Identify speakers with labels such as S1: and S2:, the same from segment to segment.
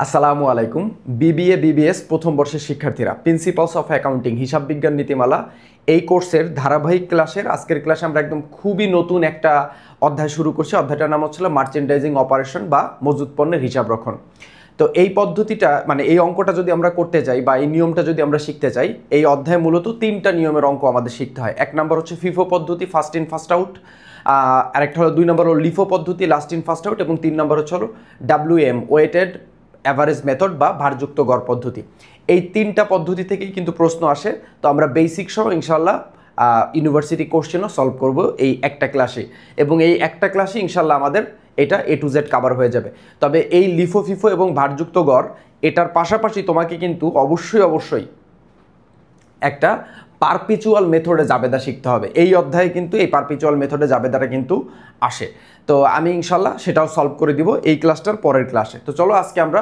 S1: আসসালামু আলাইকুম। BBA BBS প্রথম বর্ষের শিক্ষার্থীরা, প্রিন্সিপালস অফ অ্যাকাউন্টিং হিসাব বিজ্ঞান নীতিমালা এই কোর্সের ধারাবাহিক ক্লাসের আজকের ক্লাসে আমরা একদম খুবই নতুন একটা অধ্যায় শুরু করছি। অধ্যায়টার নাম হচ্ছিল মার্চেন্ডাইজিং অপারেশন বা মজুত পণ্যের হিসাব রক্ষণ। তো এই পদ্ধতিটা মানে এই অঙ্কটা যদি আমরা করতে চাই বা এই নিয়মটা যদি আমরা শিখতে চাই, এই অধ্যায়ে মূলত তিনটা নিয়মের অঙ্ক আমাদের শিখতে হয়। এক নম্বর হচ্ছে ফিফো পদ্ধতি, ফার্স্ট ইন ফার্স্ট আউট। আরেকটা হলো 2 নম্বর হলো লিফো পদ্ধতি, লাস্ট ইন ফার্স্ট আউট। এবং 3 নম্বর হচ্ছে হলো WM ওয়েটেড অ্যাভারেজ মেথড বা ভারযুক্ত গড় পদ্ধতি। এই তিনটা পদ্ধতি থেকেই কিন্তু প্রশ্ন আসে। তো আমরা বেসিক সহ ইনশাল্লাহ ইউনিভার্সিটি কোশ্চেনও সলভ করব এই একটা ক্লাসে, এবং এই একটা ক্লাসে ইনশাল্লাহ আমাদের এটা A to Z কভার হয়ে যাবে। তবে এই লিফো ফিফো এবং ভারযুক্ত গড় এটার পাশাপাশি তোমাকে কিন্তু অবশ্যই একটা পারপিচুয়াল মেথডে জাবেদা শিখতে হবে। এই অধ্যায়ে কিন্তু এই পারপিচুয়াল মেথডে জাবেদাটা কিন্তু আসে। তো আমি ইনশাল্লাহ সেটাও সলভ করে দিব এই ক্লাসটার পরের ক্লাসে। তো চলো আজকে আমরা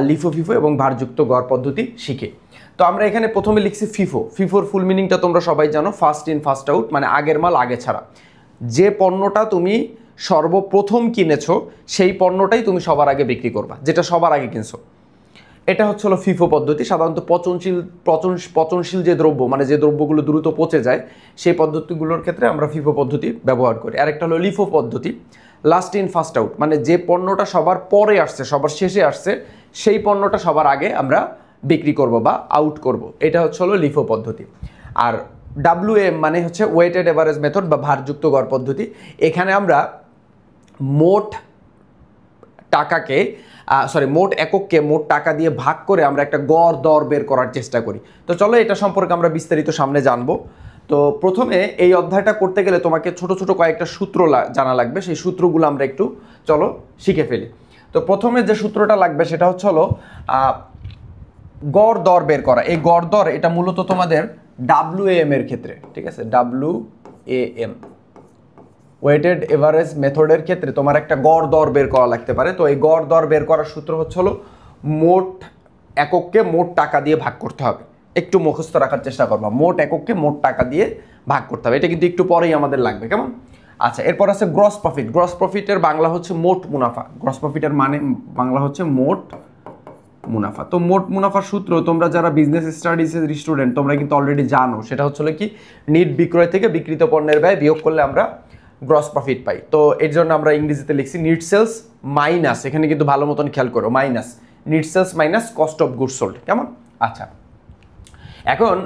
S1: লিফো ফিফো এবং ভারযুক্ত গড় পদ্ধতি শিখি। তো আমরা এখানে প্রথমে লিখছি ফিফো। ফিফোর ফুল মিনিংটা তোমরা সবাই জানো, ফার্স্ট ইন ফার্স্ট আউট, মানে আগের মাল আগে ছাড়া। যে পণ্যটা তুমি সর্বপ্রথম কিনেছো সেই পণ্যটাই তুমি সবার আগে বিক্রি করবা, যেটা সবার আগে কিনছো। এটা হচ্ছে হলো ফিফো পদ্ধতি। সাধারণত পচনশীল যে দ্রব্য, মানে যে দ্রব্যগুলো দ্রুত পচে যায়, সেই পদ্ধতিগুলোর ক্ষেত্রে আমরা ফিফো পদ্ধতি ব্যবহার করি। আরেকটা হলো লিফো পদ্ধতি, লাস্ট ইন ফার্স্ট আউট, মানে যে পণ্যটা সবার পরে আসছে, সবার শেষে আসছে, সেই পণ্যটা সবার আগে আমরা বিক্রি করব বা আউট করব। এটা হচ্ছে হলো লিফো পদ্ধতি। আর WM মানে হচ্ছে ওয়েটেড এভারেজ মেথড বা ভারযুক্ত গড় পদ্ধতি। এখানে আমরা মোট টাকাকে মোট একককে মোট টাকা দিয়ে ভাগ করে আমরা একটা গড় দর বের করার চেষ্টা করি। তো চলো এটা সম্পর্কে আমরা বিস্তারিত সামনে জানবো। তো প্রথমে এই অধ্যায়টা করতে গেলে তোমাকে ছোট ছোট কয়েকটা সূত্র জানা লাগবে। সেই সূত্রগুলো আমরা একটু চলো শিখে ফেলি। তো প্রথমে যে সূত্রটা লাগবে সেটা হচ্ছে হলো গড় দর বের করা। এই গড় দর এটা মূলত তোমাদের WAM এর ক্ষেত্রে, ঠিক আছে, WAM ওয়েটেড এভারেজ মেথডের ক্ষেত্রে তোমার একটা গড় দর বের করা লাগতে পারে। তো এই গড় দর বের করার সূত্র হচ্ছে হলো মোট একককে মোট টাকা দিয়ে ভাগ করতে হবে। একটু মুখস্থ রাখার চেষ্টা করবা, মোট একককে মোট টাকা দিয়ে ভাগ করতে হবে। এটা কিন্তু একটু পরেই আমাদের লাগবে, কেমন? আচ্ছা, এরপর আছে গ্রস প্রফিট। গ্রস প্রফিটের বাংলা হচ্ছে মোট মুনাফা। গ্রস প্রফিটের মানে বাংলা হচ্ছে মোট মুনাফা। তো মোট মুনাফার সূত্র তোমরা যারা বিজনেস স্টাডিজের স্টুডেন্ট তোমরা কিন্তু অলরেডি জানো। সেটা হচ্ছে কি, নিট বিক্রয় থেকে বিক্রিত পণ্যের ব্যয় বিয়োগ করলে আমরা গ্রস প্রফিট পাই। তো এর জন্য আমরা ইংরেজিতে লিখছি নিট সেলস মাইনাস, এখানে কিন্তু ভালো মতন খেয়াল করো, minus net sales minus cost of goods sold, কেমন? আচ্ছা, এখন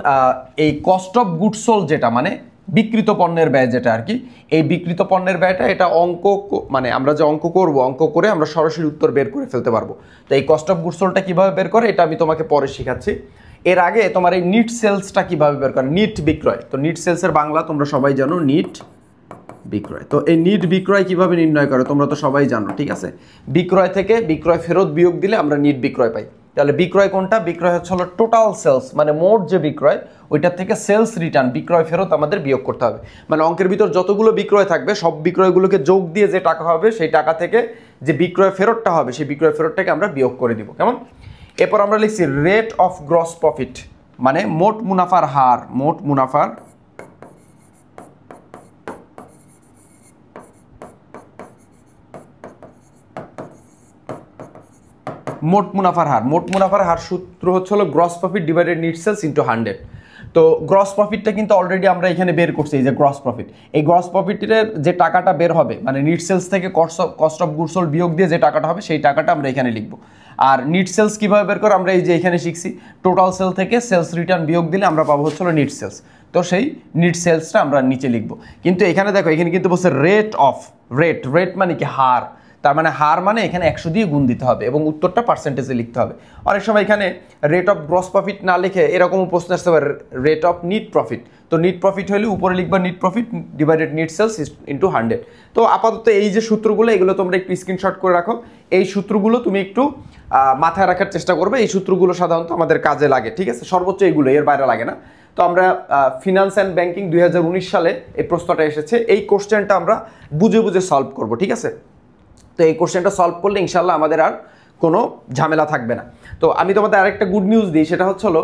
S1: এই কস্ট অফ গুডস সোল্ড যেটা মানে বিক্রিত পণ্যের ব্যয় যেটা আর কি, এই বিক্রিত পণ্যের ব্যয়টা এটা অঙ্ক, মানে আমরা যে অঙ্ক করব, অঙ্ক করে আমরা সরাসরি উত্তর বের করে ফেলতে পারবো। তো এই কস্ট অফ গুডস সোল্ডটা কীভাবে বের করে এটা আমি তোমাকে পরে শেখাচ্ছি। এর আগে তোমার এই নিট সেলসটা কীভাবে বের করে, নিট বিক্রয়। তো নিট সেলসের বাংলা তোমরা সবাই জানো নিট বিক্রয়। তো এই নিট বিক্রয় কিভাবে নির্ণয় করে তোমরা তো সবাই জানো, ঠিক আছে। বিক্রয় থেকে বিক্রয় ফেরত বিয়োগ দিলে আমরা নিট বিক্রয় পাই। তাহলে বিক্রয় কোনটা? বিক্রয় হচ্ছে হলো টোটাল সেলস, মানে মোট যে বিক্রয় ওইটার থেকে সেলস রিটার্ন, বিক্রয় ফেরত আমাদের বিয়োগ করতে হবে। মানে অঙ্কের ভিতর যতগুলো বিক্রয় থাকবে সব বিক্রয়গুলোকে যোগ দিয়ে যে টাকা হবে সেই টাকা থেকে যে বিক্রয় ফেরতটা হবে সেই বিক্রয় ফেরতটাকে আমরা বিয়োগ করে দিব, কেমন? এরপর আমরা লিখছি রেট অফ গ্রস প্রফিট, মানে মোট মুনাফার হার। মোট মুনাফার মোট মুনাফার হার। মোট মুনাফার হার সূত্র হচ্ছে হলো gross profit divided net sales into 100। তো গ্রস প্রফিটটা কিন্তু অলরেডি আমরা এখানে বের করছি, এই যে গ্রস প্রফিট। এই গ্রস প্রফিটের যে টাকাটা বের হবে, মানে নিট সেলস থেকে কস্ট অফ গুডস সোল্ড বিয়োগ দিয়ে যে টাকাটা হবে সেই টাকাটা আমরা এখানে লিখবো। আর নিট সেলস কীভাবে বের করে আমরা এই যে এখানে শিখছি, টোটাল সেল থেকে সেলস রিটার্ন বিয়োগ দিলে আমরা পাবো হচ্ছে হলো নিট সেলস। তো সেই নিট সেলসটা আমরা নিচে লিখবো। কিন্তু এখানে দেখো, এখানে কিন্তু বলছে রেট অফ, রেট মানে কি হার। তার মানে হার মানে এখানে 100 দিয়ে গুণ দিতে হবে এবং উত্তরটা পার্সেন্টেজে লিখতে হবে। অনেক সময় এখানে রেট অফ গ্রস প্রফিট না লিখে এরকমও প্রশ্ন আসতে পারে, রেট অফ নিট প্রফিট। তো নিট প্রফিট হলে উপরে লিখবা net profit divided net sales into 100। তো আপাতত এই যে সূত্রগুলো এগুলো তোমরা একটু স্ক্রিনশট করে রাখো। এই সূত্রগুলো তুমি একটু মাথায় রাখার চেষ্টা করবে। এই সূত্রগুলো সাধারণত আমাদের কাজে লাগে, ঠিক আছে, সর্বোচ্চ এইগুলো, এর বাইরে লাগে না। তো আমরা ফিনান্স অ্যান্ড ব্যাংকিং 2019 সালে এই প্রশ্নটা এসেছে। এই কোশ্চেনটা আমরা বুঝে বুঝে সলভ করব, ঠিক আছে। তো এই কোশ্চেনটা সলভ করলে ইনশাল্লাহ আমাদের আর কোনো ঝামেলা থাকবে না। তো আমি তোমাদের আরেকটা গুড নিউজ দিই, সেটা হচ্ছে হলো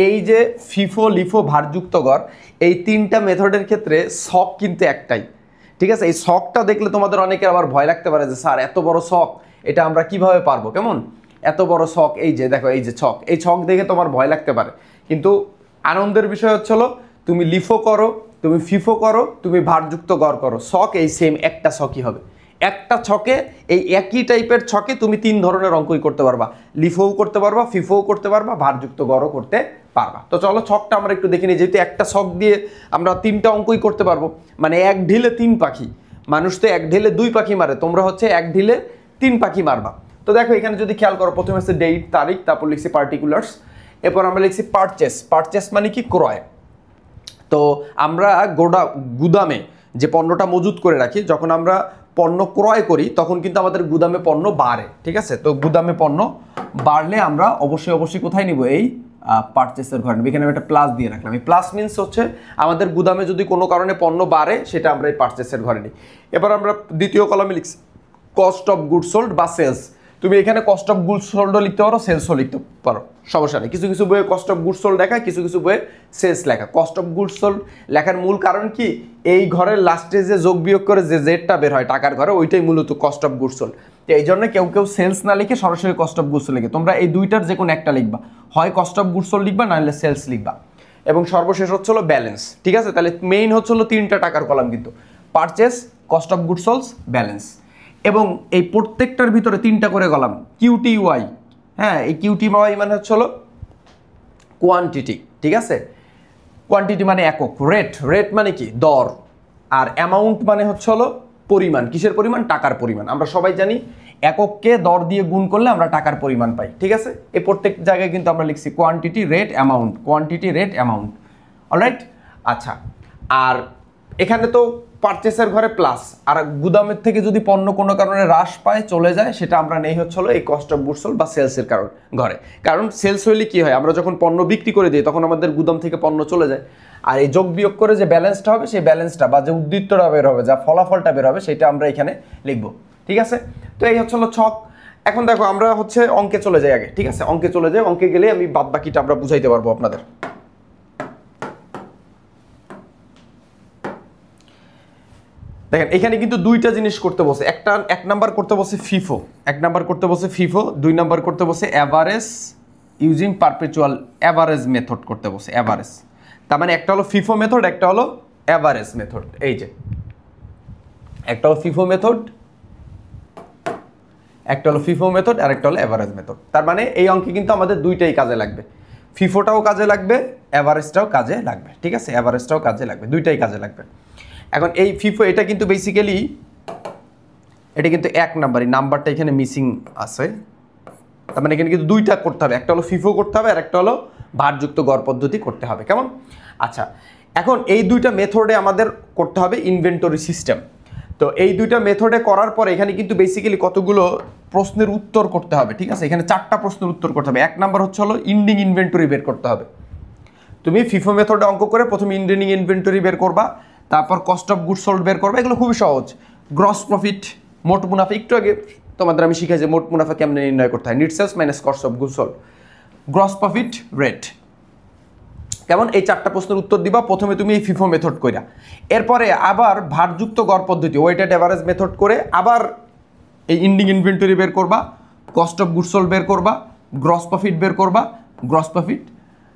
S1: এই যে ফিফো লিফো ভারযুক্ত গড় এই তিনটা মেথডের ক্ষেত্রে শখ কিন্তু একটাই, ঠিক আছে। এই শখটা দেখলে তোমাদের অনেকের আবার ভয় লাগতে পারে যে স্যার এত বড় শখ, এটা আমরা কিভাবে পারবো, কেমন? এত বড় ছক, এই যে দেখো এই যে ছক, এই ছক দেখে তোমার ভয় লাগতে পারে, কিন্তু আনন্দের বিষয় হচ্ছে তুমি লিফো করো, তুমি ফিফো করো, তুমি ভারযুক্ত গড় করো, ছক এই সেম একটা ছকই হবে। একটা ছকে এই একই টাইপের ছকে তুমি 3 ধরনের অঙ্কই করতে পারবা, লিফোও করতে পারবা, ফিফোও করতে পারবা, ভারযুক্ত গড়ও করতে পারবা। তো চলো ছকটা আমরা একটু দেখে নিই, যেহেতু একটা ছক দিয়ে আমরা 3টা অঙ্কই করতে পারবো, মানে এক ঢিলে 3 পাখি। মানুষ তো এক ঢিলে 2 পাখি মারে, তোমরা হচ্ছে এক ঢিলে 3 পাখি মারবা। তো দেখো এখানে যদি খেয়াল করো, প্রথমে হচ্ছে ডেট তারিখ, তারপর লিখছি পার্টিকুলার্স, এরপর আমরা লিখছি পারচেস। পারচেস মানে কি? ক্রয়। তো আমরা গুদামে যে পণ্যটা মজুত করে রাখি, যখন আমরা পণ্য ক্রয় করি তখন কিন্তু আমাদের গুদামে পণ্য বাড়ে, ঠিক আছে? তো গুদামে পণ্য বাড়লে আমরা অবশ্যই কোথায় নিব? এই পারচেসের ঘরে। এখানে আমি একটা প্লাস দিয়ে রাখলাম, এই প্লাস মিনস হচ্ছে আমাদের গুদামে যদি কোনো কারণে পণ্য বাড়ে সেটা আমরা এই পারচেসের ঘরে নিই। এবার আমরা দ্বিতীয় কলামে লিখছি কস্ট অফ গুডস সোল্ড বা সেলস। তুমি এখানে কস্ট অফ গুডস সোল্ডও লিখতে পারো, সেলসও লিখতে পারো, সমস্যা নেই। কিছু কিছু বইয়ে কস্ট অফ গুডস সোল্ড লেখা, কিছু কিছু বইয়ে সেলস লেখা। কস্ট অফ গুডস সোল্ড লেখার মূল কারণ কি? এই ঘরের লাস্টে যে যোগ বিয়োগ করে যে জেডটা বের হয় টাকার ঘরে, ওইটাই মূলত কস্ট অফ গুডস সোল্ড। তো এই জন্য কেউ কেউ সেলস না লিখে সরাসরি কস্ট অফ গুডস সোল্ড লিখে। তোমরা এই দুইটার যে কোনো একটা লিখবা, হয় কস্ট অফ গুডস সোল্ড লিখবা, নাহলে সেলস লিখবা। এবং সর্বশেষ হচ্ছে ব্যালেন্স, ঠিক আছে? তাহলে মেইন হচ্ছে 3টা টাকার কলাম, কিন্তু purchase, cost of goods sold, balance. এবং এই প্রত্যেকটার ভিতরে 3টা করে কলাম, কিউটিওয়াই। হ্যাঁ, এই কিউটিওয়াই মানে হচ্ছে কোয়ান্টিটি, ঠিক আছে? কোয়ান্টিটি মানে একক, রেট মানে কি? দর। আর অ্যামাউন্ট মানে হচ্ছে পরিমাণ। কিসের পরিমাণ? টাকার পরিমাণ। আমরা সবাই জানি একককে দর দিয়ে গুণ করলে আমরা টাকার পরিমাণ পাই, ঠিক আছে? এই প্রত্যেক জায়গায় কিন্তু আমরা লিখছি quantity, rate, amount, quantity, rate, amount. Alright? আচ্ছা, আর এখানে তো পারচেসের ঘরে প্লাস, আর গুদামের থেকে যদি পণ্য কোনো কারণে হ্রাস পায়, চলে যায়, সেটা আমরা নেই হচ্ছে এই কস্ট অফ গুডস সোল্ড বা সেলসের ঘরে। কারণ সেলস হইলে কি হয়? আমরা যখন পণ্য বিক্রি করে দিই তখন আমাদের গুদাম থেকে পণ্য চলে যায়, আর এই যোগ বিয়োগ করে যে ব্যালেন্সটা হবে, সেই ব্যালেন্সটা বা যে উদ্দীপ্তটা বের হবে, যা ফলাফলটা বের হবে, সেটা আমরা এখানে লিখব, ঠিক আছে? তো এই হচ্ছে ছক। এখন দেখো আমরা হচ্ছে অঙ্কে চলে যাই আগে, ঠিক আছে? অঙ্কে চলে যাই, অঙ্কে গেলে আমি বাদ বাকিটা আমরা বুঝাইতে পারবো আপনাদের। দেখেন এখানে কিন্তু 2টা জিনিস করতে বসে। এক নাম্বার করতে বসে ফিফো, 2 নাম্বার করতে বসে average using perpetual average method করতে বসে, অ্যাভারেজ। তার মানে একটা হলো ফিফো মেথড, একটা হলো অ্যাভারেজ মেথড। এই যে একটা হলো ফিফো মেথড, একটা হলো ফিফো মেথড, আর একটা হলো অ্যাভারেজ মেথড। তার মানে এই অঙ্কে কিন্তু আমাদের 2টাই কাজে লাগবে, ফিফোটাও কাজে লাগবে, অ্যাভারেজটাও কাজে লাগবে, ঠিক আছে? অ্যাভারেজটাও কাজে লাগবে, 2টাই কাজে লাগবে। এখন এই ফিফো, এটা কিন্তু বেসিক্যালি এটা কিন্তু 1 নাম্বার, এই নাম্বারটা এখানে মিসিং আছে। তার মানে এখানে কিন্তু 2টা করতে হবে, একটা হলো ফিফো করতে হবে, আর একটা হলো ভারযুক্ত গড় পদ্ধতি করতে হবে, কেমন? আচ্ছা, এখন এই 2টা মেথডে আমাদের করতে হবে ইনভেন্টরি সিস্টেম। তো এই 2টা মেথডে করার পরে এখানে কিন্তু বেসিক্যালি কতগুলো প্রশ্নের উত্তর করতে হবে, ঠিক আছে? এখানে 4টা প্রশ্নের উত্তর করতে হবে। 1 নাম্বার হচ্ছে ইন্ডিং ইনভেন্টরি বের করতে হবে। তুমি ফিফো মেথডে অঙ্ক করে প্রথমে ইন্ডিং ইনভেন্টরি বের করবা, তারপর কস্ট অফ গুডস সোল্ড বের করবে। এগুলো খুবই সহজ। গ্রস প্রফিট, মোট মুনাফা, একটু আগে তোমাদের আমি শিখাই যে মোট মুনাফা কেমনে নির্ণয় করতে হয়, net sales minus cost of goods sold, gross profit, rate, কেমন? এই 4টা প্রশ্নের উত্তর দিবা প্রথমে তুমি এই ফিফো মেথড কইরা। এরপরে আবার ভারযুক্ত গড় পদ্ধতি, ওয়েটেড অ্যাভারেজ মেথড করে আবার এই ইন্ডিং ইনভেন্টরি বের করবা, কস্ট অফ গুডস সোল্ড বের করবা, গ্রস প্রফিট বের করবা, gross profit,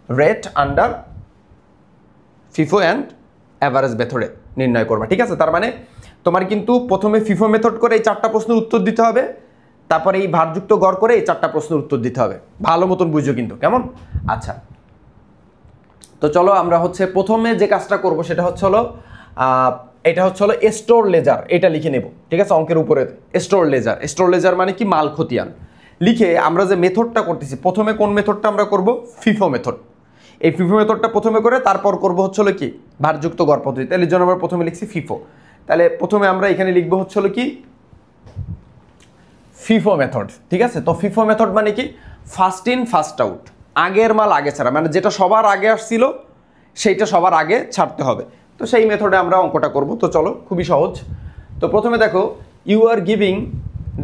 S1: rate under FIFO and average মেথডে নির্ণয় করবা, ঠিক আছে? তার মানে তোমার কিন্তু প্রথমে ফিফো মেথড করে এই 4টা প্রশ্নের উত্তর দিতে হবে, তারপরে এই ভারযুক্ত গড় করে এই 4টা প্রশ্নের উত্তর দিতে হবে। ভালো মতন বুঝো কিন্তু, কেমন? আচ্ছা, তো চলো আমরা হচ্ছে প্রথমে যে কাজটা করব সেটা হচ্ছে এটা হচ্ছে স্টোর লেজার, এটা লিখে নেব, ঠিক আছে? অঙ্কের উপরে স্টোর লেজার মানে কি? মাল খতিয়ান। লিখে আমরা যে মেথডটা করতেছি, প্রথমে কোন মেথডটা আমরা করব? FIFO method. এই ফিফো মেথডটা প্রথমে করে তারপর করব হচ্ছে কি? ভারযুক্ত গড় পদ্ধতি। তাহলে জন্য আমরা প্রথমে লিখছি ফিফো। তাহলে প্রথমে আমরা এখানে লিখবো হচ্ছে কি? ফিফো মেথড, ঠিক আছে? তো ফিফো মেথড মানে কি? ফার্স্ট ইন ফার্স্ট আউট, আগের মাল আগে ছাড়া, মানে যেটা সবার আগে আসছিল সেইটা সবার আগে ছাড়তে হবে। তো সেই মেথডে আমরা অঙ্কটা করব। তো চলো, খুবই সহজ। তো প্রথমে দেখো, you are giving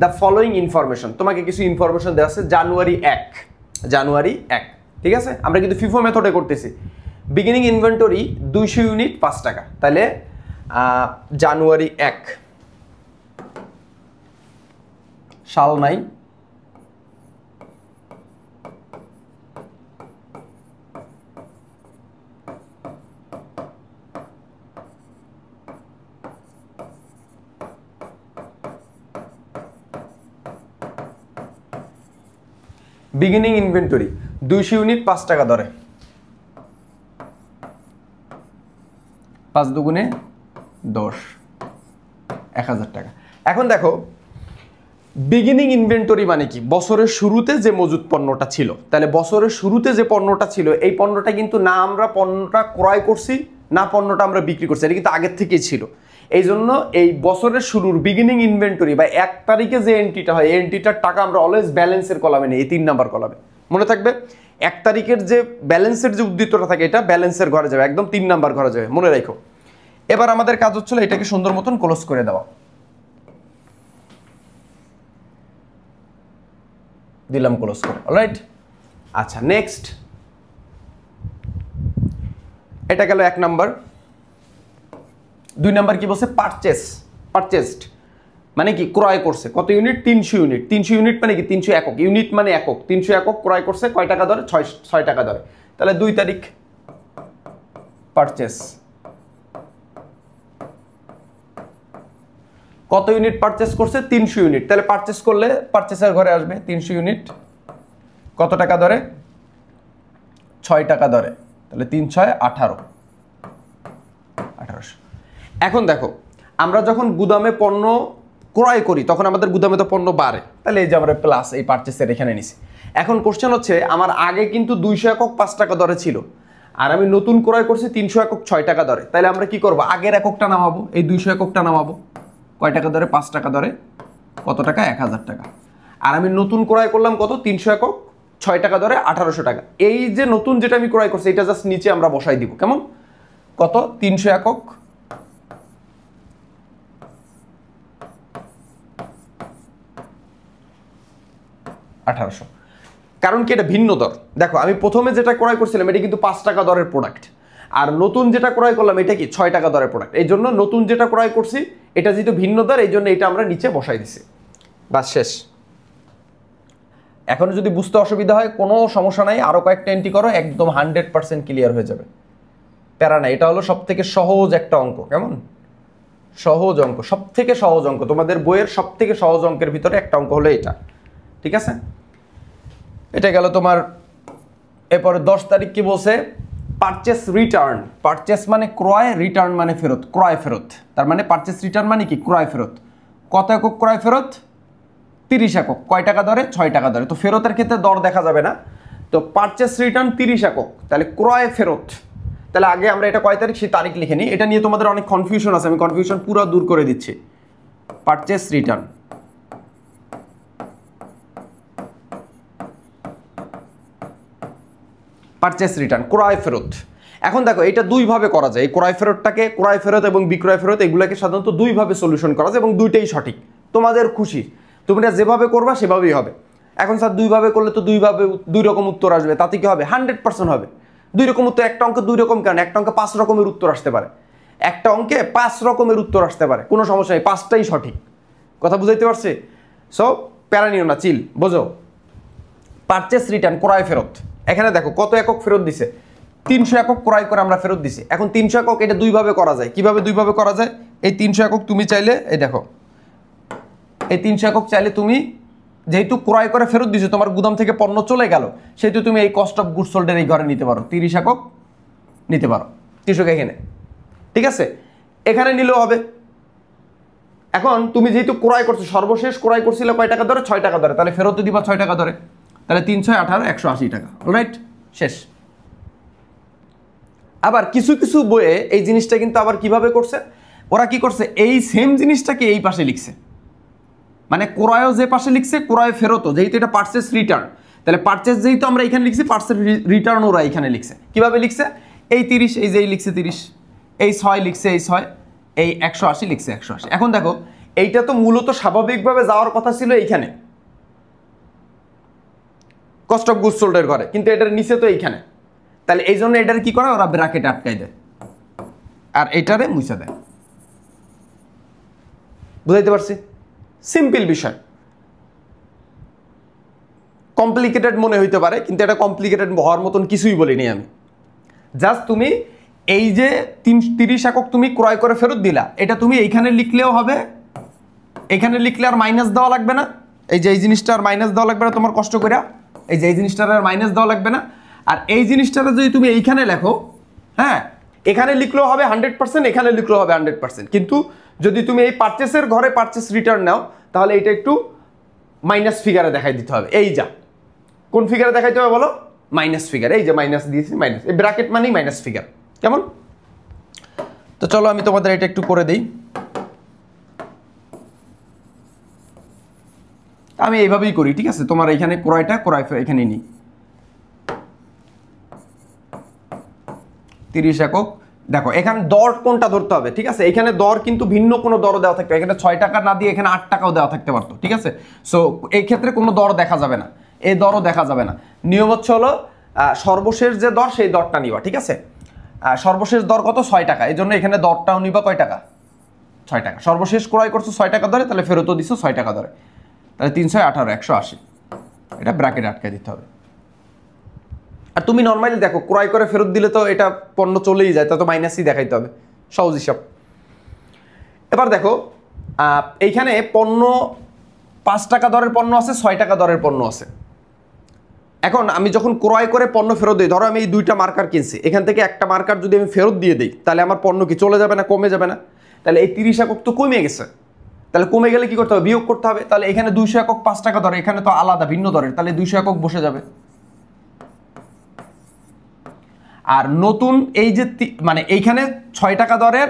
S1: the following information, তোমাকে কিছু ইনফরমেশন দেওয়া আছে। জানুয়ারি 1, ঠিক আছে? আমরা কিন্তু ফিফো মেথডে করতেছি। বিগিনিং ইনভেন্টরি 200 ইউনিট 5 টাকা। তাহলে জানুয়ারি 1 সাল নাই, বিগিনিং ইনভেন্টরি 200 ইউনিট 5 টাকা দরে, 5 দুগুণে 10, 1000 টাকা। এখন দেখো বিগিনিং ইনভেন্টরি মানে কি, বছরের শুরুতে যে মজুদ পণ্যটা ছিল। তাহলে বছরের শুরুতে যে পণ্যটা ছিল এই পণ্যটা কিন্তু না আমরা পণ্যটা ক্রয় করছি না পণ্যটা আমরা বিক্রি করছি, এটা কিন্তু আগের থেকেই ছিল। এই জন্য এই বছরের শুরুর বিগিনিং ইনভেন্টরি বা 1 তারিখে যে এন্ট্রিটা হয় এই এন্ট্রিটার টাকা আমরা অলওয়েজ ব্যালেন্সের কলামে নেই, এই 3 নাম্বার কলামে। মনে থাকবে 1 তারিখের যে ব্যালেন্সের যে উদ্দীপ্তটা থাকে এটা ব্যালেন্সের ঘরে যাবে, একদম 3 নাম্বার ঘরে যাবে, মনে রাখো। এবার আমাদের কাজ হচ্ছিল এটাকে সুন্দর মতন ক্লোজ করে দেওয়া, দিলাম ক্লোজ করে, অলরাইট। আচ্ছা নেক্সট, এটা গেল 1 নাম্বার। 2 নাম্বার কি বলছে, পারচেসড মানে কি ক্রয় করছে, কত ইউনিট, 300 ইউনিট। 300 ইউনিট মানে কি, 300 একক, ইউনিট মানে একক, 300 একক ক্রয় করছে, কয় টাকা দরে, 6 টাকা দরে। তাহলে 2 তারিখ পারচেস, কত ইউনিট পারচেস করছে, 300 ইউনিট। তাহলে পারচেস করলে পারচেসের ঘরে আসবে 300 ইউনিট, কত টাকা দরে, 6 টাকা দরে। তাহলে 3 6 18, 1800। এখন দেখো আমরা যখন গুদামে পণ্য ক্রয় করি তখন আমাদের গুদামে তো পণ্য বাড়ে, তাহলে এই যে আমরা প্লাস এই পারচেসের এখানে নিছি। এখন কোশ্চেন হচ্ছে আমার আগে কিন্তু 200 একক 5 টাকা দরে ছিল, আর আমি নতুন ক্রয় করছি 300 একক 6 টাকা দরে। তাহলে আমরা কি করব, আগের এককটা নামাবো, এই 200 এককটা নামাবো, কয় টাকা দরে, 5 টাকা দরে, কত টাকা, 1000 টাকা। আর আমি নতুন ক্রয় করলাম কত, 300 একক 6 টাকা দরে, 1800 টাকা। এই যে নতুন যেটা আমি ক্রয় করছি এটা জাস্ট নিচে আমরা বসাই দিব, কেমন, কত, 300 একক 1800। কারণ কি, এটা ভিন্ন দর। দেখো আমি প্রথমে যেটা ক্রয় করছিলাম এটা কিন্তু 5 টাকা দরের প্রোডাক্ট, আর নতুন যেটা ক্রয় করলাম এটা কি 6 টাকা দরের প্রোডাক্ট। এই জন্য নতুন যেটা ক্রয় করছি এটা যেহেতু ভিন্ন দর এই জন্য এটা আমরা নিচে বসাই দিছি, বাস শেষ। এখন যদি বুঝতে অসুবিধা হয় কোনো সমস্যা নাই, আরো কয়েকটা এন্ট্রি করো, একদম 100% ক্লিয়ার হয়ে যাবে, প্যারা নাই। এটা হলো সব থেকে সহজ একটা অঙ্ক, কেমন, সহজ অঙ্ক, সব থেকে সহজ অঙ্ক, তোমাদের বইয়ের সব থেকে সহজ অঙ্কের ভিতরে একটা অঙ্ক হলো এটা, ঠিক আছে। এটা গেল তোমার। এরপরে 10 তারিখ কি বলছে, পারচেস রিটার্ন। পারচেস মানে ক্রয়, রিটার্ন মানে ফেরত, ক্রয় ফেরত। তার মানে পারচেস রিটার্ন মানে কি, ক্রয় ফেরত। কত একক ক্রয় ফেরত, 30 একক, কয় টাকা দরে, 6 টাকা দরে। তো ফেরতের ক্ষেত্রে দর দেখা যাবে না, তো পারচেস রিটার্ন 30 একক, তাহলে ক্রয় ফেরত। তাহলে আগে আমরা এটা কয় তারিখ সেই তারিখ লিখে নিই, এটা নিয়ে তোমাদের অনেক কনফিউশন আছে, আমি কনফিউশন পুরো দূর করে দিচ্ছি। পারচেস রিটার্ন, পারচেস রিটার্ন, ক্রয় ফেরত। এখন দেখো এটা দুইভাবে করা যায়, এই ক্রয় ফেরতটাকে, ক্রয় ফেরত এবং বিক্রয় ফেরত এগুলোকে সাধারণত দুইভাবে সলিউশন করা যায় এবং দুইটাই সঠিক, তোমাদের খুশি, তোমরা যেভাবে করবা সেভাবেই হবে। এখন স্যার দুইভাবে করলে তো দুইভাবে 2 রকম উত্তর আসবে, তাতে কি হবে, 100% হবে। 2 রকম উত্তর, একটা অঙ্কে 2 রকম কেন, একটা অঙ্কে 5 রকমের উত্তর আসতে পারে, একটা অঙ্কে 5 রকমের উত্তর আসতে পারে, কোনো সমস্যা নেই, 5টাই সঠিক। কথা বুঝাইতে পারছি? সো প্যারা নিও না, চিল, বোঝো। পারচেস রিটার্ন, ক্রয় ফেরত। এখানে দেখো কত একক ফেরত দিছে, 300 একক ক্রয় করে আমরা ফেরত দিছি। এখন 300 একক এটা দুইভাবে করা যায়, কিভাবে দুইভাবে করা যায়, এই 300 একক তুমি চাইলে, এই দেখো এই 300 একক চাইলে তুমি যেহেতু ক্রয় করে ফেরত দিছো, তোমার গুদাম থেকে পণ্য চলে গেল, সেহেতু তুমি এই কস্ট অফ গুডস সোল্ডের এই ঘরে নিতে পারো, 30 একক নিতে পারো, 30 একক এখানে, ঠিক আছে, এখানে নিলেও হবে। এখন তুমি যেহেতু ক্রয় করছো, সর্বশেষ ক্রয় করছিলে কয় টাকা ধরে, 6 টাকা ধরে, তাহলে ফেরত দিবা 6 টাকা ধরে, তাহলে 3 6 18 180 টাকা, অলরাইট, শেষ। আবার কিছু কিছু বইয়ে এই জিনিসটা কিন্তু আবার কিভাবে করছে, ওরা কি করছে, এই সেম জিনিসটাকে এই পাশে লিখছে, মানে ক্রয়ও যে পাশে লিখছে, ক্রয় ফেরতও, যেহেতু এটা পারচেস রিটার্ন, তাহলে পারচেস যেহেতু আমরা এখানে লিখছি, পারচেস রিটার্ন ওরা এখানে লিখছে। কিভাবে লিখছে, এই 30, এই যে লিখছে 30, এই 6 লিখছে, এই 6, এই 180 লিখছে 180। এখন দেখো এইটা তো মূলত স্বাভাবিকভাবে যাওয়ার কথা ছিল এইখানে, কস্ট অফ গুডস সোল্ডের ঘরে, কিন্তু এটার নিচে তো এইখানে, তাহলে এই জন্য এটার কি করে, ওরা ব্র্যাকেট আটকাই দেয় আর এটারে মুছে দেয়। বুঝাইতে পারছি? সিম্পল বিষয়, কমপ্লিকেটেড মনে হইতে পারে, কিন্তু এটা কমপ্লিকেটেড হওয়ার মতন কিছুই বলিনি আমি। জাস্ট তুমি এই যে 30 একক তুমি ক্রয় করে ফেরত দিলা, এটা তুমি এইখানে লিখলেও হবে, এখানে লিখলে আর মাইনাস দেওয়া লাগবে না, এই যে এই জিনিসটা আর মাইনাস দেওয়া লাগবে না তোমার কষ্ট করে, এই যে এই জিনিসটার আর মাইনাস দেওয়া লাগবে না। আর এই জিনিসটাতে যদি তুমি এইখানে লেখো, হ্যাঁ এখানে লিখলেও হবে 100%, এখানে লিখলেও হবে 100%, কিন্তু যদি তুমি এই পারচেসের ঘরে পারচেস রিটার্ন নাও তাহলে এটা একটু মাইনাস ফিগারে দেখাই দিতে হবে। এই যা কোন ফিগারে দেখাইতে হবে বলো? Minus figure. এই যে মাইনাস দিয়েছি, মাইনাস, এই ব্র্যাকেট মানেই মাইনাস ফিগার। কেমন? তো চলো আমি তোমাদের এটা একটু করে দেই। আমি এইভাবেই করি, ঠিক আছে? তোমার এখানে ক্রয় এখানে নিই 30 একক। দেখো এখানে দর কোনটা ধরতে হবে, ঠিক আছে? এখানে দর কিন্তু ভিন্ন কোনো দরও দেওয়া থাকবে, এখানে 6 টাকা না দিয়ে এখানে 8 টাকাও দেওয়া থাকতে পারতো, ঠিক আছে? সো এই ক্ষেত্রে কোনো দর দেখা যাবে না, এই দরও দেখা যাবে না। নিয়ম হচ্ছে হলো সর্বশেষ যে দর সেই দরটা নিবা, ঠিক আছে? সর্বশেষ দর কত? 6 টাকা, এই জন্য এখানে দরটাও নিবা কয় টাকা? 6 টাকা। সর্বশেষ ক্রয় করছো 6 টাকা দরে, তাহলে ফেরতও দিছো 6 টাকা দরে, তাহলে 318 180, এটা ব্র্যাকেট আটকে দিতে হবে। আর তুমি নর্মালি দেখো ক্রয় করে ফেরত দিলে তো এটা পণ্য চলেই যায়, তা তো মাইনাসই দেখাইতে হবে, সহজ হিসাব। এবার দেখো এইখানে পণ্য 5 টাকা দরের পণ্য আছে, 6 টাকা দরের পণ্য আছে। এখন আমি যখন ক্রয় করে পণ্য ফেরত দিই, ধরো আমি এই 2টা মার্কার কিনছি, এখান থেকে একটা মার্কার যদি আমি ফেরত দিয়ে দিই তাহলে আমার পণ্য কি চলে যাবে না কমে যাবে না? তাহলে এই 30 একক তো কমে গেছে, তাহলে কমে গেলে কি করতে হবে? বিয়োগ করতে হবে। তাহলে এখানে 200 একক 5 টাকা দরে, এখানে তো আলাদা ভিন্ন দরের, তাহলে 200 একক বসে যাবে। আর নতুন এই যে মানে এইখানে 6 টাকা দরের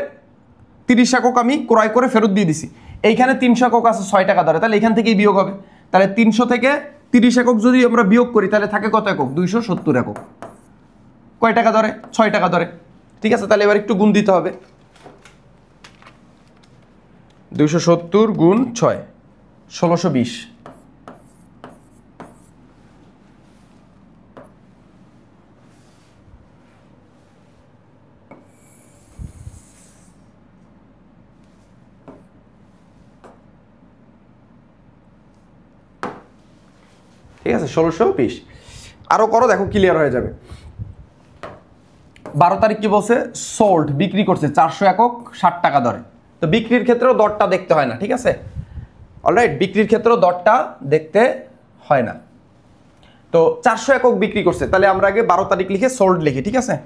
S1: 30 একক আমি ক্রয় করে ফেরত দিয়ে দিছি, এইখানে 300 একক আছে 6 টাকা দরে, তাহলে এখান থেকেই বিয়োগ হবে। তাহলে 300 থেকে 30 একক যদি আমরা বিয়োগ করি তাহলে থাকে কত একক? 270 একক। কয় টাকা দরে? 6 টাকা দরে, ঠিক আছে? তাহলে এবার একটু গুণ দিতে হবে, 270 গুণ 6, 1620। ঠিক আছে, 1620। আরো করো, দেখো ক্লিয়ার হয়ে যাবে। 12 তারিখ কি বলছে? সোল্ড, বিক্রি করছে 400 একক 60 টাকা দরে। তো বিক্রির ক্ষেত্রেও দরটা দেখতে হয় না, ঠিক আছে? অলরাইট, বিক্রির ক্ষেত্রেও দরটা দেখতে হয় না। তো 400 একক বিক্রি করছে, তাহলে আমরা আগে 12 তারিখ লিখে সোল্ড লিখি, ঠিক আছে?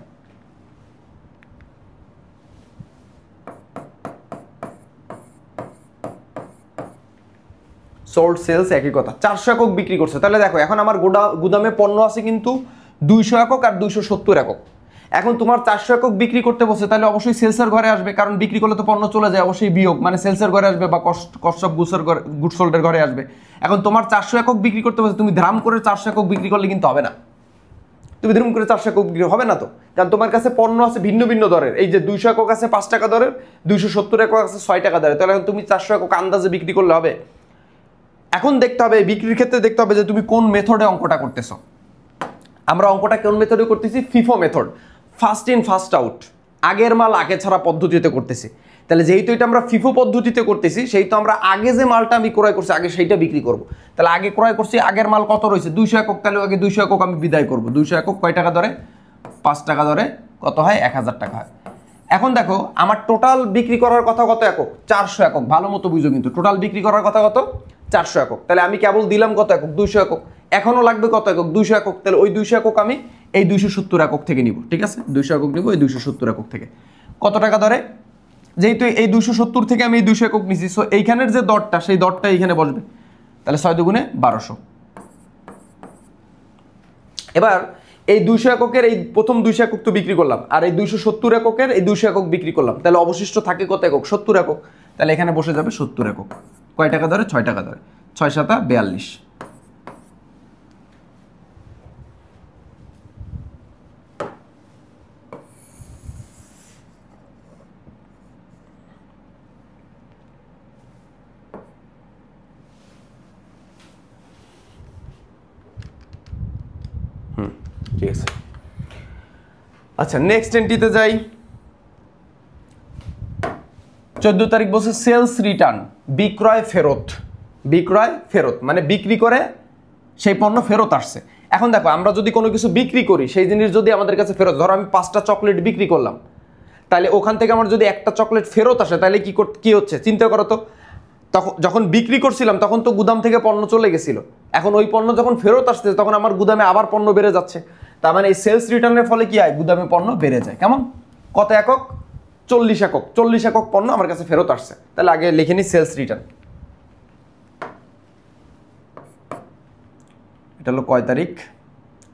S1: সোল্ড সেলস একই কথা। 400 একক বিক্রি করছে, তাহলে দেখো এখন আমার গুদামে পণ্য আছে কিন্তু 200 একক আর 270 একক। এখন তোমার 400 একক বিক্রি করতে বসে, তাহলে অবশ্যই সেলসের ঘরে আসবে, কারণ বিক্রি করলে তো পণ্য চলে যায়, অবশ্যই বিয়োগ মানে সেলসের ঘরে আসবে বা কস্ট অফ গুডস সোল্ডের ঘরে আসবে। এখন তোমার 400 একক বিক্রি করতে বসে, তুমি ধাম করে 400 একক বিক্রি করলে কিন্তু হবে না, তুমি ধাম করে 400 একক বিক্রি হবে না তো, কারণ তোমার কাছে পণ্য আছে ভিন্ন ভিন্ন দরের। এই যে 200 একক আছে 5 টাকা দরের, 270 একক আছে 6 টাকা দরের, তাহলে তুমি 400 একক আন্দাজে বিক্রি করলে হবে। এখন দেখতে হবে বিক্রির ক্ষেত্রে দেখতে হবে যে তুমি কোন মেথডে অঙ্কটা করতেছো। আমরা অঙ্কটা কোন মেথডে করতেছি? FIFO method, first in first out, আগের মাল আগে ছাড়া পদ্ধতিতে করতেছি। তাহলে যেহেতু এটা আমরা ফিফো পদ্ধতিতে করতেছি, সেই তো আমরা আগে যে মালটা আমি ক্রয় করছি আগে সেইটা বিক্রি করব। তাহলে আগে ক্রয় করছি, আগের মাল কত রয়েছে? 200 একক, তাহলে আগে 200 একক আমি বিদায় করব। 200 একক কয় টাকা ধরে? 5 টাকা ধরে, কত হয়? 1000 টাকা হয়। এখন দেখো আমার টোটাল বিক্রি করার কথা কত একক? 400 একক। ভালো মতো বুঝো কিন্তু, টোটাল বিক্রি করার কথা কত? 400 একক। তাহলে আমি কেবল দিলাম কত একক? 200 একক। এখনো লাগবে কত একক? 200 একক। তাহলে ওই 200 একক আমি এই 270 একক থেকে নিব, ঠিক আছে? 200 একক নিব এই 270 একক থেকে। কত টাকা ধরে? যেহেতু এই 270 থেকে আমি এই 200 একক নিছি, সো এইখানের যে দরটা সেই দরটা এইখানে বসবে। তাহলে 6 দুগুণে 1200। এবার এই 200 এককের এই প্রথম 200 একক তো বিক্রি করলাম, আর এই 270 এককের এই 200 একক বিক্রি করলাম, তাহলে অবশিষ্ট থাকে কত একক? 70 একক। তাহলে এখানে বসে যাবে 70 একক। কয় টাকা ধরে? 6 টাকা ধরে। 6 7 42। ঠিক আছে, আচ্ছা নেক্সট এন্ট্রিতে যাই। 14 তারিখ বলছে সেলস রিটার্ন, বিক্রয় ফেরত। বিক্রয় ফেরত মানে বিক্রি করে সেই পণ্য ফেরত আসছে। এখন দেখো আমরা যদি কোনো কিছু বিক্রি করি, সেই জিনিস যদি আমাদের কাছে ফেরত, ধরো আমি 5টা চকলেট বিক্রি করলাম, তাহলে ওখান থেকে আমার যদি একটা চকলেট ফেরত আসে, তাহলে কি হচ্ছে চিন্তা করো তো। তখন যখন বিক্রি করছিলাম তখন তো গুদাম থেকে পণ্য চলে গেছিল, এখন ওই পণ্য যখন ফেরত আসছে তখন আমার গুদামে আবার পণ্য বেড়ে যাচ্ছে, তার মানে এই সেলস রিটার্নের ফলে কি হয়, গুদামে পণ্য বেড়ে যায়। কেমন, কত একক, 40 একক, 40 একক পণ্য আমার কাছে ফেরত আসছে। তাহলে আগে লিখে নিই সেলস রিটার্ন। এটা হলো কয় তারিখ,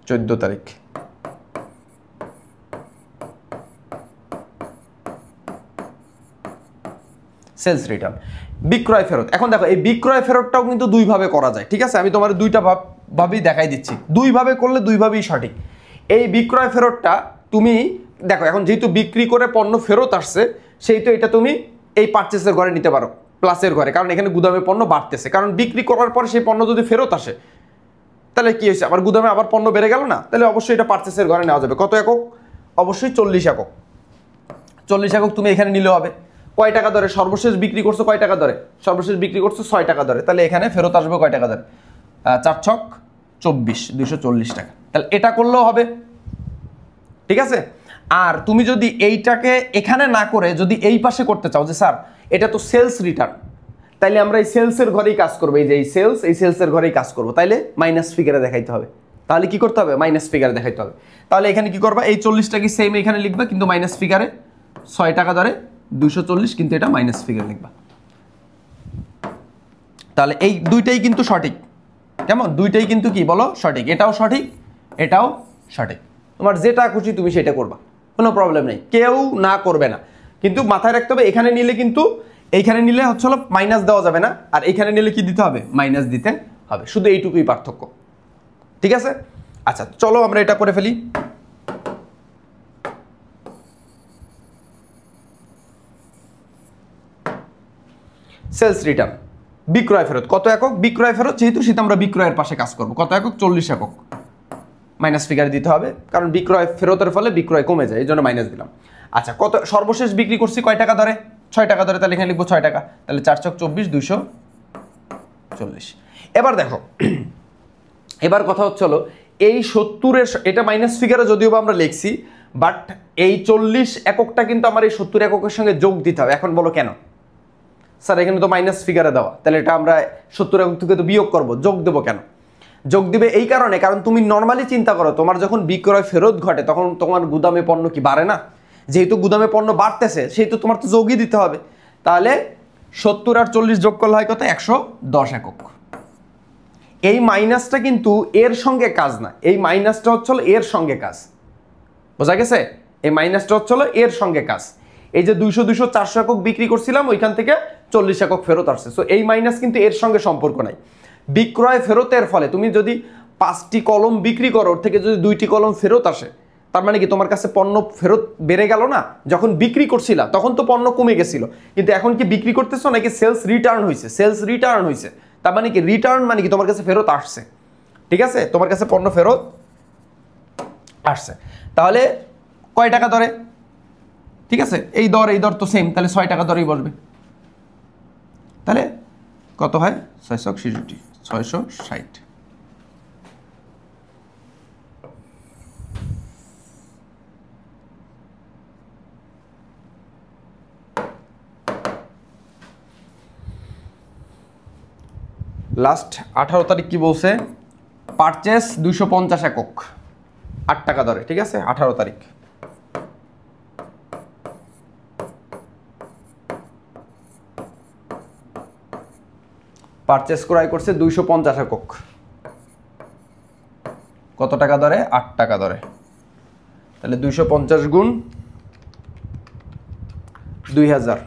S1: 14 তারিখ। সেলস রিটার্ন, বিক্রয় ফেরত। এখন দেখো এই বিক্রয় ফেরতটাও কিন্তু দুইভাবে করা যায়, ঠিক আছে? আমি তোমার দুইটা ভাবেই দেখাই দিচ্ছি, দুইভাবে করলে দুইভাবেই সঠিক। এই বিক্রয় ফেরতটা তুমি দেখো, এখন যেহেতু বিক্রি করে পণ্য ফেরত আসছে, সেই তো এটা তুমি এই পারচেসের ঘরে নিতে পারো, প্লাসের ঘরে, কারণ এখানে গুদামে পণ্য বাড়তেছে। কারণ বিক্রি করার পর সেই পণ্য যদি ফেরত আসে তাহলে কি হয়েছে, আবার গুদামে আবার পণ্য বেড়ে গেল না? তাহলে অবশ্যই এটা পারচেসের ঘরে নেওয়া যাবে। কত একক, অবশ্যই 40 একক। 40 একক তুমি এখানে নিলেও হবে। কয় টাকা দরে সর্বশেষ বিক্রি করছো, কয় টাকা দরে সর্বশেষ বিক্রি করছো, 6 টাকা দরে। তাহলে এখানে ফেরত আসবে কয় টাকা দরে, 4 ছক 24, 240 টাকা। তাহলে এটা করলেও হবে, ঠিক আছে? আর তুমি যদি এইটাকে এখানে না করে যদি এই পাশে করতে চাও, যে স্যার এটা তো সেলস রিটার্ন, তাইলে আমরা এই সেলসের ঘরেই কাজ করবো, এই যে এই সেলসের ঘরেই কাজ করবো, তাইলে মাইনাস ফিগারে দেখাইতে হবে। তাহলে কি করতে হবে, মাইনাস ফিগারে দেখাইতে হবে। তাহলে এখানে কি করবা, এই 40টা কি সেম এখানে লিখবা, কিন্তু মাইনাস ফিগারে 6 টাকা দরে 240, কিন্তু এটা মাইনাস ফিগার লিখবা। তাহলে এই দুইটাই কিন্তু সঠিক। কেমন, দুইটাই কিন্তু কি বলো, সঠিক। এটাও সঠিক, এটাও সঠিক। তোমার যেটা খুশি তুমি সেটা করবা, কোনো প্রবলেম নেই, কেউ না করবে না। কিন্তু মাথায় রাখতে হবে, এখানে নিলে কিন্তু, এইখানে নিলে হচ্ছে হলো মাইনাস দেওয়া যাবে না, আর এখানে নিলে কি দিতে হবে, মাইনাস দিতে হবে। শুধু এইটুকুই পার্থক্য, ঠিক আছে? আচ্ছা চলো আমরা এটা করে ফেলি। সেলস রিটার্ন, বিক্রয় ফেরত, কত একক, বিক্রয় ফেরত, যেহেতু সেটা আমরা বিক্রয়ের পাশে কাজ করব। কত একক, 40 একক, মাইনাস ফিগার দিতে হবে, কারণ বিক্রয় ফেরতের ফলে বিক্রয় কমে যায়, এই জন্য মাইনাস দিলাম। আচ্ছা, কত সর্বশেষ বিক্রি করছি, কয় টাকা দরে, 6 টাকা দরে। তাহলে এখানে লিখবো 6 টাকা। তাহলে 4 ছক 24, 240। এবার দেখো, এবার কথা হচ্ছে হলো এই 70-এর, এটা মাইনাস ফিগারে যদিও আমরা লিখছি, বাট এই 40 এককটা কিন্তু আমার এই 70 এককের সঙ্গে যোগ দিতে হবে। এখন বলো কেন স্যার, এখানে তো মাইনাস ফিগারে দেওয়া, তাহলে এটা আমরা 70 একক থেকে তো বিয়োগ করবো, যোগ দেবো কেন? যোগ দিবে এই কারণে, কারণ তুমি নর্মালি চিন্তা করো, তোমার যখন বিক্রয় ফেরত ঘটে তখন তোমার গুদামে পণ্য কি বাড়ে না? যেহেতু গুদামে পণ্য বাড়তেছে, সেহেতু তোমার তো যোগই দিতে হবে। তাহলে 70 আর 40 যোগ করলে হয় কত, 110 একক। এই মাইনাসটা কিন্তু এর সঙ্গে কাজ না, এই মাইনাসটা হচ্ছে হলো এর সঙ্গে কাজ, বোঝা গেছে? এই মাইনাসটা হচ্ছে হলো এর সঙ্গে কাজ। এই যে 200, 200, 400 একক বিক্রি করছিলাম, ওইখান থেকে 40 একক ফেরত আসছে। সো এই মাইনাস কিন্তু এর সঙ্গে সম্পর্ক নাই। বিক্রয় ফেরতের ফলে তুমি যদি 5টি কলম বিক্রি করো, ওর থেকে যদি 2টি কলম ফেরত আসে, তার মানে কি তোমার কাছে পণ্য ফেরত বেড়ে গেল না? যখন বিক্রি করছিলা তখন তো পণ্য কমে গেছিল, কিন্তু এখন কি বিক্রি করতেছো নাকি সেলস রিটার্ন হয়েছে? সেলস রিটার্ন হয়েছে, তার মানে কি রিটার্ন মানে কি তোমার কাছে ফেরত আসছে, ঠিক আছে? তোমার কাছে পণ্য ফেরত আসছে। তাহলে কয় টাকা দরে, ঠিক আছে? এই দর তো সেম, তাহলে 6 টাকা দরেই বসবে। তাহলে কত হয়, 666, 660। লাস্ট 18 তারিখ কি বলছে, পারচেস 250 একক, 8 টাকা দরে, ঠিক আছে? 18 তারিখ। পারচেস ক্রয় করছে 250 একক, কত টাকা দরে, 8 টাকা দরে। তাহলে 250 গুণ 2000।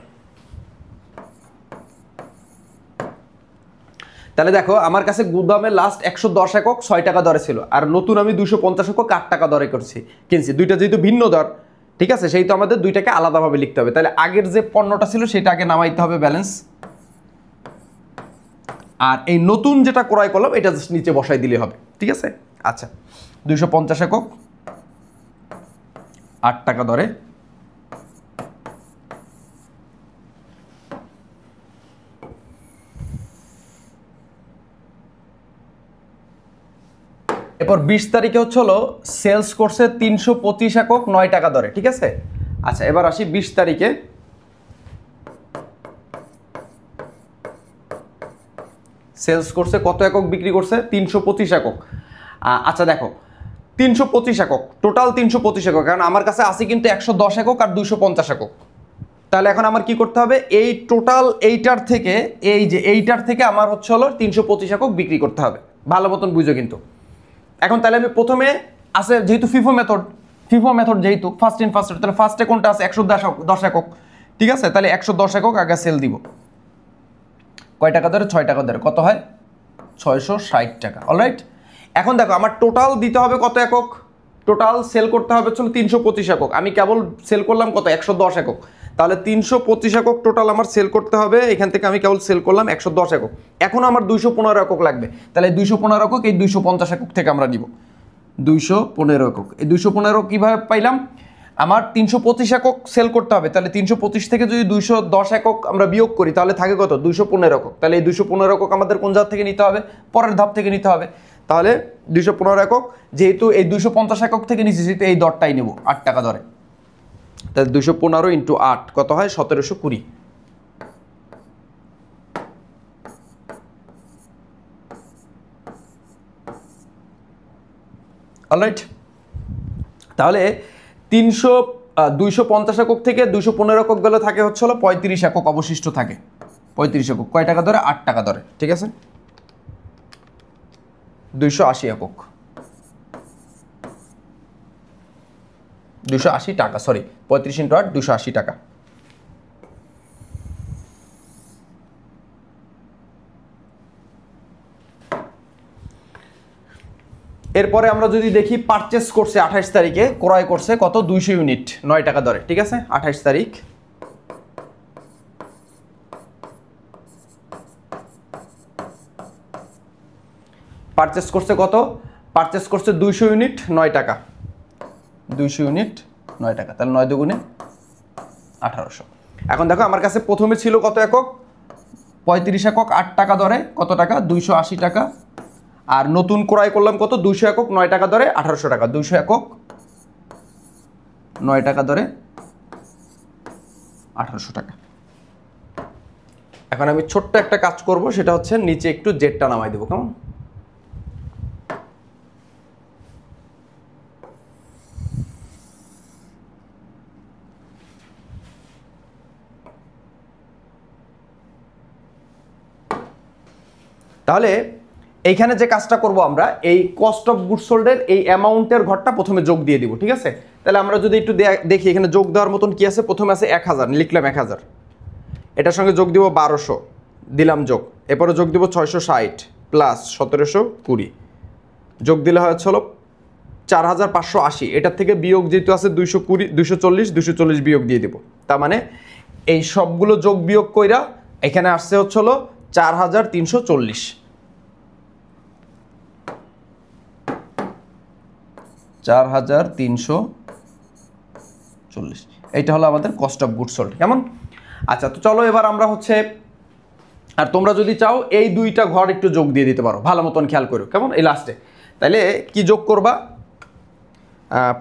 S1: তাহলে দেখো আমার কাছে গুদামে লাস্ট 110 একক 6 টাকা দরে ছিল, আর নতুন আমি 250 একক 8 টাকা দরে কিনছি। দুইটা যেহেতু ভিন্ন দর, ঠিক আছে, সেই তো আমাদের দুইটাকে আলাদাভাবে লিখতে হবে। তাহলে আগের যে পণ্যটা ছিল সেটা আগে নামাইতে হবে ব্যালেন্স, আর এই নতুন যেটা ক্রয় করলাম এটা জাস্ট নিচে বসাই দিলে হবে, ঠিক আছে? আচ্ছা, 250 একক 8 টাকা দরে। এরপর 20 তারিখে হচ্ছে হলো সেলস করছে 325 একক 9 টাকা দরে, ঠিক আছে? আচ্ছা, এবার আসি 20 তারিখে। সেলস করছে কত একক বিক্রি করছে? 325 একক। আচ্ছা দেখো 325 একক, টোটাল 325 একক, কারণ আমার কাছে আছে কিন্তু 110 একক আর 250 একক। তাহলে এখন আমার কি করতে হবে? এই টোটাল এইটার থেকে, এই যে এইটার থেকে আমার হচ্ছে হলো 325 একক বিক্রি করতে হবে। ভালো মতন বুঝো কিন্তু। এখন তাহলে আমি প্রথমে আছে যেহেতু ফিফো মেথড যেহেতু ফার্স্ট ইন ফার্স্ট, তাহলে ফার্স্টে কোনটা আছে? 110 একক। ঠিক আছে, তাহলে 110 একক আগে সেল দিব। কয় টাকা ধরে? 6 টাকা ধরে। কত হয়? 660 টাকা। অলরাইট, এখন দেখো আমার টোটাল দিতে হবে কত একক? টোটাল সেল করতে হবে চলো 325 একক। আমি কেবল সেল করলাম কত? 110 একক। তাহলে 325 একক টোটাল আমার সেল করতে হবে। এখান থেকে আমি কেবল সেল করলাম 110 একক। এখন আমার 215 একক লাগবে। তাহলে 215 একক এই 250 একক থেকে আমরা নিব। 215 একক, এই 215 কীভাবে পাইলাম? আমার 325 একক সেল করতে হবে, তাহলে 325 থেকে যদি 210 একক আমরা বিয়োগ করি তাহলে থাকে কত? 215 একক। তাহলে এই 215 একক আমাদের কোন ধাপ থেকে নিতে হবে? পরের ধাপ থেকে নিতে হবে। তাহলে 215 একক, যেহেতু এই 250 একক থেকে নিচ্ছি সেহেতু এই দরটাই নেব 8 টাকা ধরে। তাহলে 215 ইন্টু 8 কত হয়? 1720। অলরাইট, তাহলে 250 একক থেকে 215 একক গেলে থাকে হচ্ছে হলো 35 একক অবশিষ্ট থাকে। 35 একক কয় টাকা ধরে? 8 টাকা ধরে। ঠিক আছে, 280 একক, 280 টাকা, সরি 35 ইন্টু 8 280 টাকা। এরপরে আমরা যদি দেখি পারচেস করছে 28 তারিখে, ক্রয় করছে কত? 200 ইউনিট 9 টাকা ধরে। ঠিক আছে, 28 তারিখ পারচেস করছে কত? পারচেস করছে 200 ইউনিট 9 টাকা। 200 ইউনিট 9 টাকা, তাহলে 9 দুগুণে 1800। এখন দেখো আমার কাছে প্রথমে ছিল কত একক? 35 একক 8 টাকা ধরে। কত টাকা? 280 টাকা। আর নতুন ক্রয় করলাম কত? 200 একক 9 টাকা ধরে 1800 টাকা। 200 একক 9 টাকা ধরে 1800 টাকা। এখন আমি ছোট্ট একটা কাজ করব, সেটা হচ্ছে নিচে একটু জেটটা নামাই দেবো। কেমন? তাহলে এইখানে যে কাজটা করব আমরা, এই কস্ট অফ গুডস সোল্ডের এই অ্যামাউন্টের ঘরটা প্রথমে যোগ দিয়ে দিব। ঠিক আছে, তাহলে আমরা যদি একটু দেখি এখানে যোগ দেওয়ার মতন কি আছে। প্রথমে আছে 1000, লিখলাম 1000, এটার সঙ্গে যোগ দিব 1200, দিলাম যোগ। এরপরে যোগ দিব 660 প্লাস 1720, যোগ দিলে হচ্ছে হলো 4580। এটার থেকে বিয়োগ যেহেতু আছে 220, 240 বিয়োগ দিয়ে দিব। তার মানে এই সবগুলো যোগ বিয়োগ কইরা এখানে আসছে হচ্ছে হলো 4340। 4340, এইটা হলো আমাদের কস্ট অফ গুডস সোল্ড। কেমন? আচ্ছা, তো চলো এবার আমরা হচ্ছে, আর তোমরা যদি চাও এই দুইটা ঘর একটু যোগ দিয়ে দিতে পারো, ভালো মতন খেয়াল করো। কেমন? এই লাস্টে তাহলে কি যোগ করবা?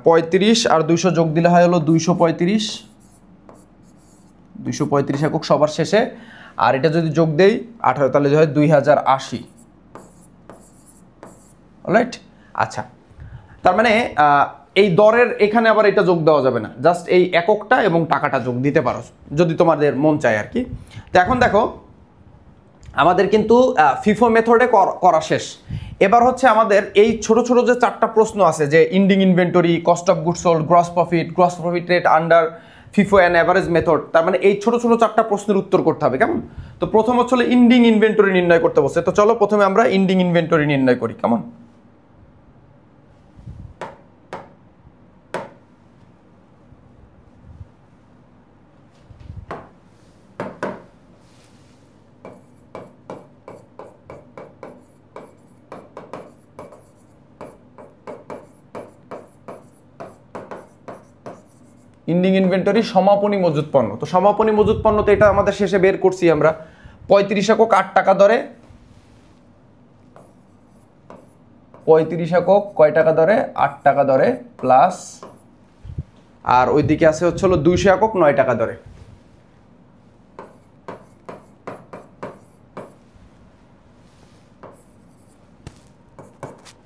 S1: 35 আর 200 যোগ দিলে হয় হলো 235। 235 একক সবার শেষে। আর এটা যদি যোগ দেই 18, তাহলে হয় 2080। অলরাইট, আচ্ছা, তার মানে এই দরের এখানে আবার এটা যোগ দেওয়া যাবে না, জাস্ট এই এককটা এবং টাকাটা যোগ দিতে পারো যদি তোমাদের মন চায় আর কি। তো এখন দেখো আমাদের কিন্তু ফিফো মেথডে করা শেষ। এবার হচ্ছে আমাদের এই ছোট ছোট যে 4টা প্রশ্ন আছে, যে ending inventory, cost of goods sold, gross profit rate under FIFO and average method, তার মানে এই ছোট ছোট 4টা প্রশ্নের উত্তর করতে হবে। কেমন? তো প্রথম হচ্ছে ইন্ডিং ইনভেন্টরি নির্ণয় করতে বসে। তো চলো প্রথমে আমরা ইন্ডিং ইনভেন্টরি নির্ণয় করি। কেমন? ইন্ডিং ইনভেন্টরি সমাপনী মজুত পণ্য। তো সমাপনী মজুত পণ্য তো এটা আমাদের শেষে বের করছি আমরা। 35 একক 8 টাকা ধরে, 35 একক কয় টাকা ধরে? 8 টাকা ধরে, প্লাস আর ওইদিকে আছে হচ্ছে 200 একক 9 টাকা ধরে।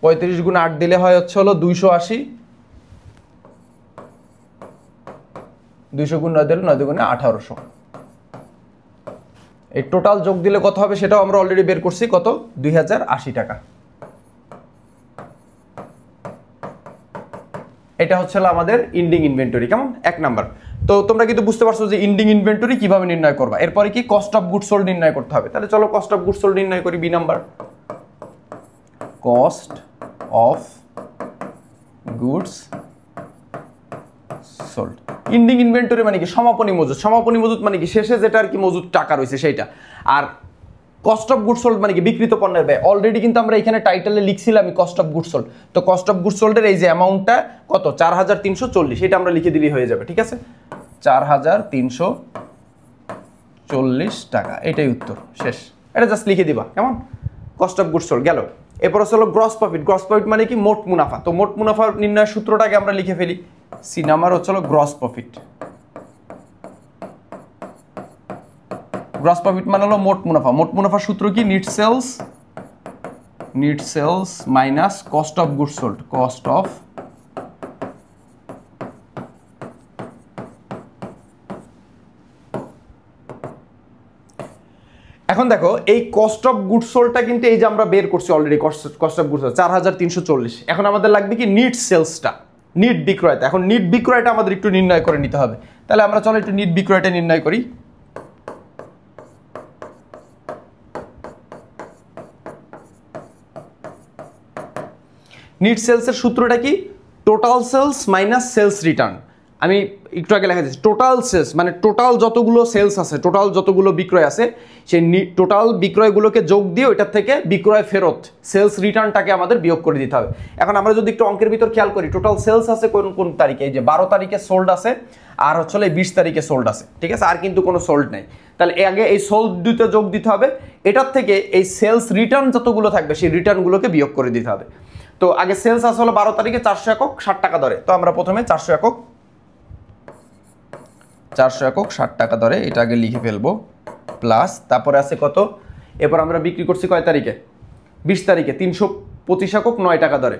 S1: 35 গুণ 8 দিলে হয় হচ্ছে হলো 280, 200 গুণ 9 দিলে 9 দুগুণে 1800। এই টোটাল যোগ দিলে কত হবে সেটাও আমরা অলরেডি বের করছি, কত 2080 টাকা। এটা হচ্ছে আমাদের ইন্ডিং ইনভেন্টরি, কেমন 1 নাম্বার। তো তোমরা কিন্তু বুঝতে পারছো যে ইন্ডিং ইনভেন্টরি কিভাবে নির্ণয় করবা। এরপরে কি কস্ট অফ গুডস সোল্ড নির্ণয় করতে হবে। তাহলে চলো কস্ট অফ গুডস সোল্ড নির্ণয় করি। B number, cost of goods sold. Ending inventory মানে কি সমাপনী মজুদ। সমাপনী মজুদ মানে কি শেষে যেটা আর কি মজুদ টাকা রয়েছে সেইটা। আর কস্ট অফ গুডস সোল্ড মানে কি বিক্রিত পণ্যের ব্যয়। অলরেডি কিন্তু আমরা এখানে টাইটেলে লিখছিলাম কস্ট অফ গুডস সোল্ড। তো কস্ট অফ গুডস সোল্ডের এই যে অ্যামাউন্টটা কত 4340, এটা আমরা লিখে দিলেই হয়ে যাবে, ঠিক আছে। 4340 টাকা, এটাই উত্তর, শেষ। এটা জাস্ট লিখে দিবা, কেমন। কস্ট অফ গুডস সোল্ড গেল। এরপর হলো গ্রস প্রফিট। গ্রস প্রফিট মানে কি মোট মুনাফা। তো মোট মুনাফা নির্ণয়ের সূত্রটাকে আমরা লিখে ফেলি। সি নাম্বার হচ্ছে গ্রস প্রফিট। গ্রস প্রফিট মানে হলো মোট মুনাফা। মোট মুনাফার সূত্র কি net sales minus cost of goods sold. Cost of এখন দেখো এই কস্ট অফ গুডস সোল্ডটা কিন্তু এই যে আমরা বের করছি already, cost of goods sold 4340। এখন আমাদের লাগবে কি নিট সেলসটা, নিট বিক্রয়টা। এখন নিট বিক্রয়টা আমাদের একটু নির্ণয় করে নিতে হবে। তাহলে আমরা চলো একটু নিট বিক্রয়টা নির্ণয় করি। নিট সেলসের সূত্রটা কি total sales minus sales return. আমি একটু আগে লেখা দিচ্ছি টোটাল সেলস মানে টোটাল যতগুলো সেলস আছে, টোটাল যতগুলো বিক্রয় আছে সেই টোটাল বিক্রয়গুলোকে যোগ দিয়ে ওইটার থেকে বিক্রয় ফেরত সেলস রিটার্নটাকে আমাদের বিয়োগ করে দিতে হবে। এখন আমরা যদি একটু অঙ্কের ভিতর খেয়াল করি, টোটাল সেলস আছে কোন কোন তারিখে, এই যে 12 তারিখে সোল্ড আছে আর হচ্ছে 20 তারিখে সোল্ড আছে, ঠিক আছে, আর কিন্তু কোনো সোল্ড নেই। তাহলে আগে এই সোল্ড দুটো যোগ দিতে হবে, এটার থেকে এই সেলস রিটার্ন যতগুলো থাকবে সেই রিটার্নগুলোকে বিয়োগ করে দিতে হবে। তো আগে সেলস আছে হলো 12 তারিখে 400 একক 60 টাকা দরে। তো আমরা প্রথমে 400 একক 60 টাকা দরে এটা আগে লিখে ফেলবো, প্লাস তারপরে আছে কত, এরপর আমরা বিক্রি করছি কয় তারিখে 20 তারিখে 325 একক 9 টাকা দরে।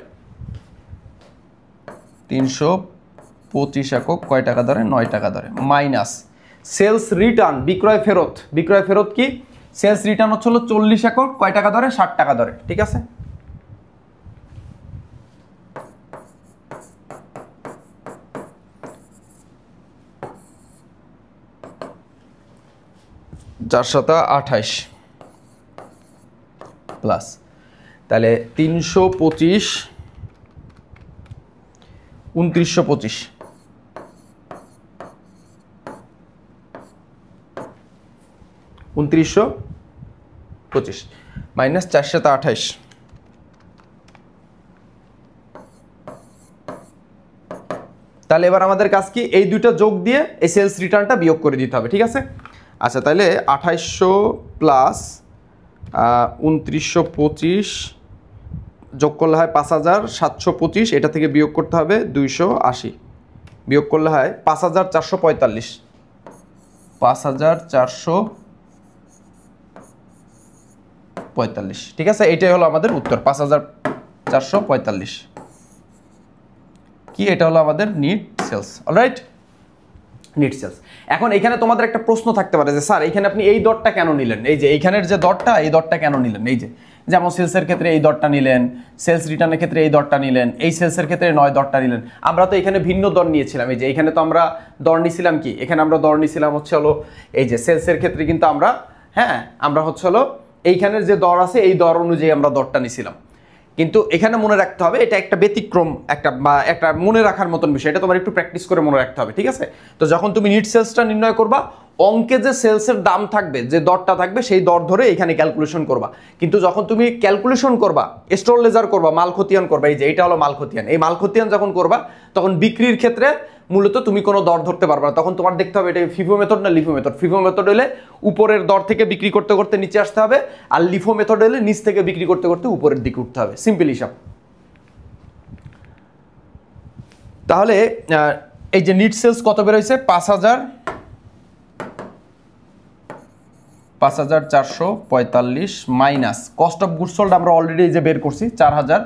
S1: 325 একক কয় টাকা দরে 9 টাকা দরে, মাইনাস সেলস রিটার্ন বিক্রয় ফেরত। বিক্রয় ফেরত কি সেলস রিটার্ন হচ্ছে 40 একক কয় টাকা দরে 60 টাকা দরে, ঠিক আছে। চার 28 প্লাস তাহলে 325 2925 2925 মাইনাস 428। তাহলে এবার আমাদের কাজ কি এই দুইটা যোগ দিয়ে এই সেলস রিটার্নটা বিয়োগ করে দিতে হবে, ঠিক আছে। আচ্ছা তাহলে 2800 প্লাস 2925 যোগ করলে হয় 5725, এটা থেকে বিয়োগ করতে হবে 280, বিয়োগ করলে হয় 5445, 5445, ঠিক আছে। এটাই হলো আমাদের উত্তর 5445। কি এটা হলো আমাদের net sales, alright, net sales. এখন এখানে তোমাদের একটা প্রশ্ন থাকতে পারে যে স্যার এখানে আপনি এই দরটা কেন নিলেন, এই যে এইখানের যে দরটা এই দরটা কেন নিলেন, এই যে যেমন সেলসের ক্ষেত্রে এই দরটা নিলেন, সেলস রিটার্নের ক্ষেত্রে এই দরটা নিলেন, এই সেলসের ক্ষেত্রে 9 দরটা নিলেন। আমরা তো এখানে ভিন্ন দর নিয়েছিলাম, এই যে এখানে তো আমরা দর নিছিলাম কি, এখানে আমরা দর নিছিলাম হচ্ছে হলো এই যে সেলসের ক্ষেত্রে কিন্তু আমরা আমরা হচ্ছে হলো এইখানের যে দর আছে এই দর অনুযায়ী আমরা দরটা নিছিলাম। কিন্তু এখানে মনে রাখতে হবে এটা একটা ব্যতিক্রম, একটা মনে রাখার মতন বিষয়, এটা তোমার একটু প্র্যাকটিস করে মনে রাখতে হবে, ঠিক আছে। তো যখন তুমি নিট সেলসটা নির্ণয় করবা, অঙ্কে যে সেলসের দাম থাকবে, যে দরটা থাকবে সেই দর ধরে এখানে ক্যালকুলেশন করবা। কিন্তু যখন তুমি ক্যালকুলেশন করবা, স্টোর লেজার করবা, মাল খতিয়ান করবা, এই যে এটা হলো মাল খতিয়ান, এই মাল খতিয়ান যখন করবা তখন বিক্রির ক্ষেত্রে মূলত তুমি কোনো দর ধরতে পারবে না। তখন তোমার দেখতে হবে এটা ফিফো মেথড না লিফো মেথড। ফিফো মেথড হলে উপরের দর থেকে বিক্রি করতে করতে নিচে আসতে হবে, আর লিফো মেথড হলে নিচ থেকে বিক্রি করতে করতে উপরের দিকে উঠতে হবে, সিম্পল হিসাব। তাহলে এই যে নিট সেলস কত বের হয়েছে 5445 minus cost of goods sold আমরা অলরেডি এই যে বের করছি 4000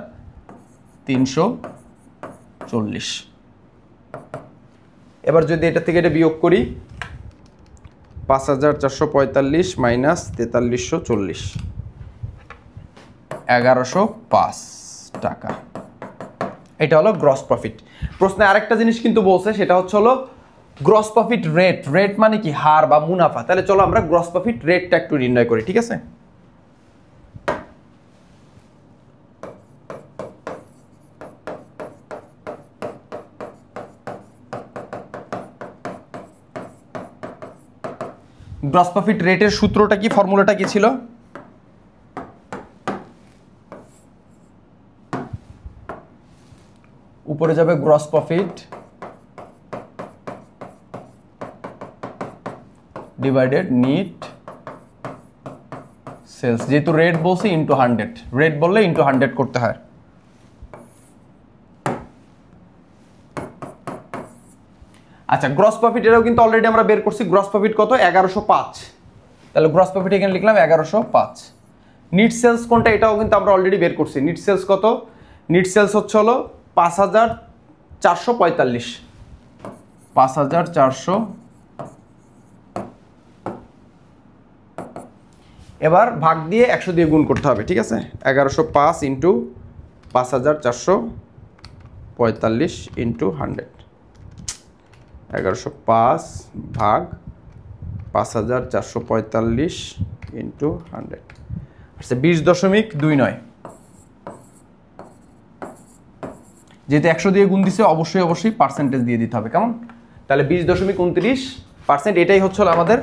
S1: 340। এবার যদি এটা থেকে এটা বিয়োগ করি 5445 মাইনাস 4340, 1105 টাকা। এটা হলো গ্রস প্রফিট। প্রশ্নে আরেকটা জিনিস কিন্তু বলছে, সেটা হলো গ্রস প্রফিট রেট। রেট মানে কি? হার বা মুনাফা। তাহলে চলো আমরা গ্রস প্রফিট রেটটা একটু নির্ণয় করি, ঠিক আছে? গ্রস প্রফিট রেটের সূত্রটা কি, ফর্মুলাটা কি ছিল? উপরে যাবে gross profit divided net sales. যেহেতু রেট বলছি ইন্টু 100, রেট বললে ইন্টু 100 করতে হয়। আচ্ছা, গ্রস প্রফিট এটাও কিন্তু অলরেডি আমরা বের করছি। গ্রস প্রফিট কত? 1105। তাহলে গ্রস প্রফিট এখানে লিখলাম 1105। নিট সেলস কোনটা, এটাও কিন্তু আমরা অলরেডি বের করছি। নিট সেলস কত? নিট সেলস হলো 5445। 5400। এবার ভাগ দিয়ে 100 দিয়ে গুণ করতে হবে, ঠিক আছে? 1105 ইন্টু 5445 ইন্টু 100। 1105 ভাগ 5445 ইন্টু 100 আচ্ছা 20.29। যেহেতু 100 দিয়ে গুণ দিছে, অবশ্যই পার্সেন্টেজ দিয়ে দিতে হবে, কেমন? তাহলে 20.29%, এটাই হচ্ছে আমাদের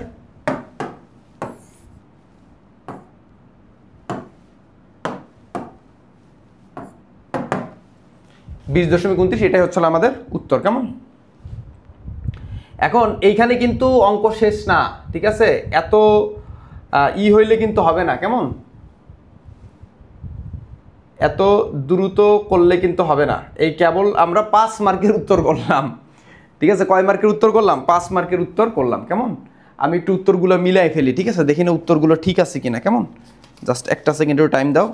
S1: এটাই হচ্ছে আমাদের উত্তর, কেমন? এখন এইখানে কিন্তু অঙ্ক শেষ না, ঠিক আছে? এত হইলে কিন্তু হবে না, কেমন? এত দ্রুত করলে কিন্তু হবে না। এই কেবল আমরা 5 মার্কের উত্তর করলাম, ঠিক আছে? কয় মার্কের উত্তর করলাম? 5 মার্কের উত্তর করলাম, কেমন? আমি একটু উত্তরগুলো মিলাই ফেলি, ঠিক আছে? দেখি না উত্তরগুলো ঠিক আছে কিনা, কেমন? জাস্ট একটা সেকেন্ডের টাইম দাও,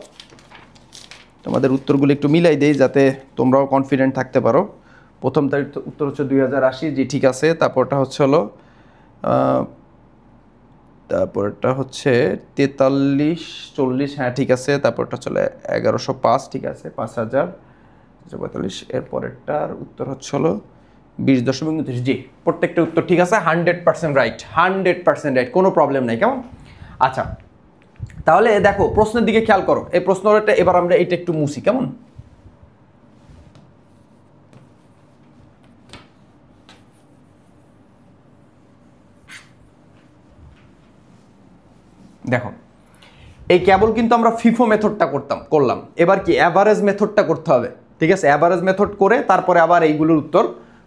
S1: তোমাদের উত্তরগুলো একটু মিলাই দেই যাতে তোমরাও কনফিডেন্ট থাকতে পারো। প্রথম তারিখ উত্তর হচ্ছে 2080, জি ঠিক আছে। তারপরটা হলো তারপরটা হচ্ছে 4340, হ্যাঁ ঠিক আছে। তারপরটা চলে 1105, ঠিক আছে। 5045। এরপরেরটার উত্তর হলো 20.29, জি প্রত্যেকটা উত্তর ঠিক আছে। 100% রাইট, 100% রাইট, কোনো প্রবলেম নাই, কেমন? আচ্ছা, তাহলে দেখো প্রশ্নের দিকে খেয়াল করো। এই প্রশ্নটা এবার আমরা এটা একটু মুছি, কেমন? দেখো, এই কেবল কিন্তু আমরা ফিফো মেথডটা করলাম। এবার কি অ্যাভারেজ মেথডটা করতে হবে, ঠিক আছে? অ্যাভারেজ মেথড করে তারপরে আবার এইগুলোর উত্তর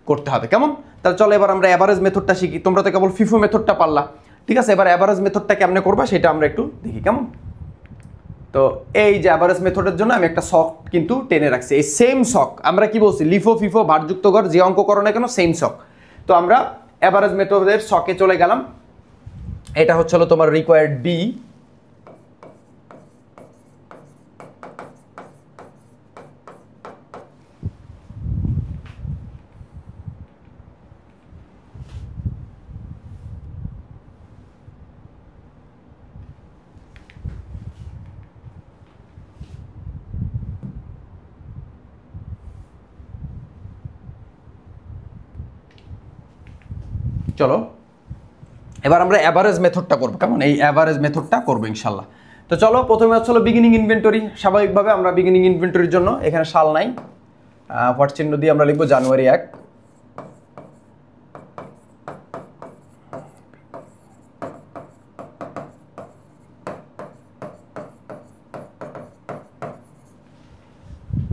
S1: করতে হবে, কেমন? তাহলে চলো এবার আমরা অ্যাভারেজ মেথডটা শিখি। তোমরা তো কেবল ফিফো মেথডটা পারলা, ঠিক আছে? এবার অ্যাভারেজ মেথডটা কেমনে করবা সেটা আমরা একটু দেখি, কেমন? তো এই যে অ্যাভারেজ মেথডের জন্য আমি একটা শক কিন্তু টেনে রাখছি। এই সেম শক আমরা কি বলছি, লিফো ফিফো ভারযুক্ত গড় যে অঙ্ক করো না কেন, সেম শক। তো আমরা অ্যাভারেজ মেথডের শকে চলে গেলাম। এটা হলো তোমার রিকোয়ার্ড বি, চলো এবার আমরা অ্যাভারেজ মেথডটা করবো, কেমন? এই অ্যাভারেজ মেথডটা করবো ইনশাল্লাহ। তো চলো প্রথমে হলো বিগিনিং ইনভেন্টরি। স্বাভাবিকভাবে আমরা বিগিনিং ইনভেন্টরির জন্য এখানে সাল নাই, হোয়াট চিহ্ন দিয়ে আমরা লিখবো জানুয়ারি 1।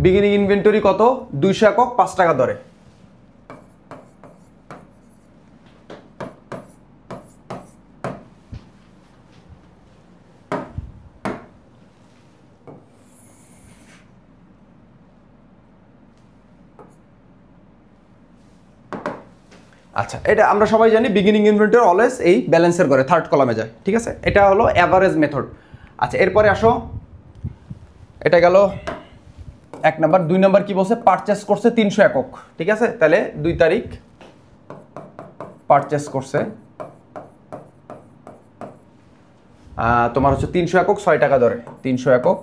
S1: বিগিনিং ইনভেন্টরি কত? 200 একক 5 টাকা দরে। আচ্ছা, এটা আমরা সবাই জানি বিগিনিং ইনভেন্টরি অলওয়েজ এই ব্যালেন্সের ঘরে থার্ড কলামে যায়, ঠিক আছে? এটা হলো অ্যাভারেজ মেথড। আচ্ছা, এরপরে আসো, এটা গেল এক নাম্বার। 2 নাম্বার কি বলছে, পারচেস করছে 300 একক, ঠিক আছে। তাহলে 2 তারিখ পারচেস করছে তোমার হচ্ছে 300 একক 6 টাকা দরে, 300 একক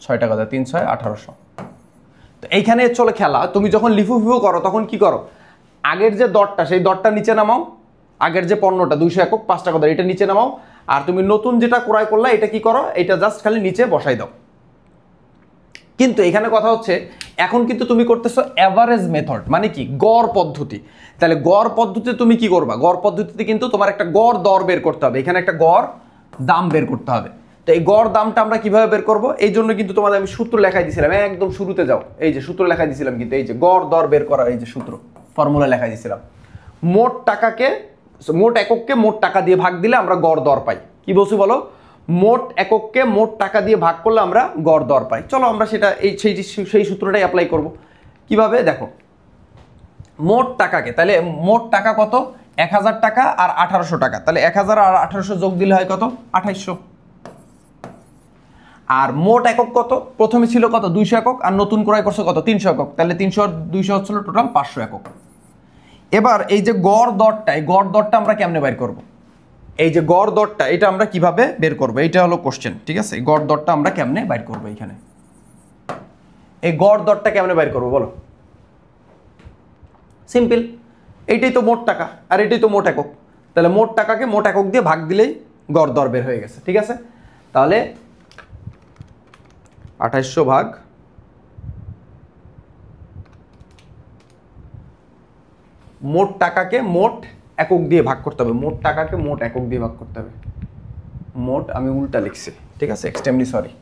S1: 6 টাকা দরে, 3 6 1800। তো এইখানে চলে খেলা, তুমি যখন লিফু ফিফু করো তখন কি করো, আগের যে দরটা সেই দরটা নিচে নামাও, আগের যে পণ্যটা 200 একক 5 টাকা দরে এটা নিচে নামাও, আর তুমি নতুন যেটা ক্রয় করলা এটা কি করো, এটা জাস্ট খালি নিচে বসাই দাও। কিন্তু এখানে কথা হচ্ছে এখন কিন্তু তুমি করতেছো এভারেজ মেথড, মানে কি গড় পদ্ধতি। তাহলে গড় পদ্ধতিতে তুমি কি করবা, গড় পদ্ধতিতে কিন্তু তোমার একটা গড় দর বের করতে হবে, এখানে একটা গড় দাম বের করতে হবে। তো এই গড় দামটা আমরা কিভাবে বের করব, এই জন্য কিন্তু তোমাদের আমি সূত্র লেখাই দিয়েছিলাম, একদম শুরুতে যাও, এই যে সূত্র লেখাই দিয়েছিলাম, কিন্তু এই যে গড় দর বের করার এই যে সূত্র ফর্মুলা লেখাই দিয়েছিলাম। মোট টাকাকে, মোট একককে মোট টাকা দিয়ে ভাগ দিলে আমরা গড় দর পাই। কি বলছি বলো, মোট একককে মোট টাকা দিয়ে ভাগ করলে আমরা গড় দর পাই। চলো আমরা সেটা সেই সূত্রটাই অ্যাপ্লাই করব। কিভাবে দেখো, মোট টাকাকে, তাহলে মোট টাকা কত, 1000 টাকা আর 1800 টাকা, তাহলে 1000 আর 1800 যোগ দিলে হয় কত, 2800। আর মোট একক কত, প্রথমে ছিল কত 200 একক, আর নতুন ক্রয় করছে কত 300 একক, তাহলে 300 আর 200 হচ্ছিল টোটাল 500 একক। এবার এই যে গড় দরটা, এই গড় দরটা আমরা কেমনে বের করব, এই যে গড় দরটা এটা আমরা কিভাবে বের করব, এটা হলো কোশ্চেন, ঠিক আছে। এই গড় দরটা আমরা কেমনে বের করব, এখানে এই গড় দরটা কেমনে বের করব বলো, সিম্পল, এইটাই তো মোট টাকা আর এটাই তো মোট একক, তাহলে মোট টাকাকে মোট একক দিয়ে ভাগ দিলেই গড় দর বের হয়ে গেছে, ঠিক আছে। তাহলে 2800 ভাগ মোট টাকাকে মোট একক দিয়ে ভাগ করতে হবে, মোট টাকাকে মোট একক দিয়ে ভাগ করতে হবে। মোট আমি উল্টা লিখছি, ঠিক আছে, এক্সট্রিমলি সরি।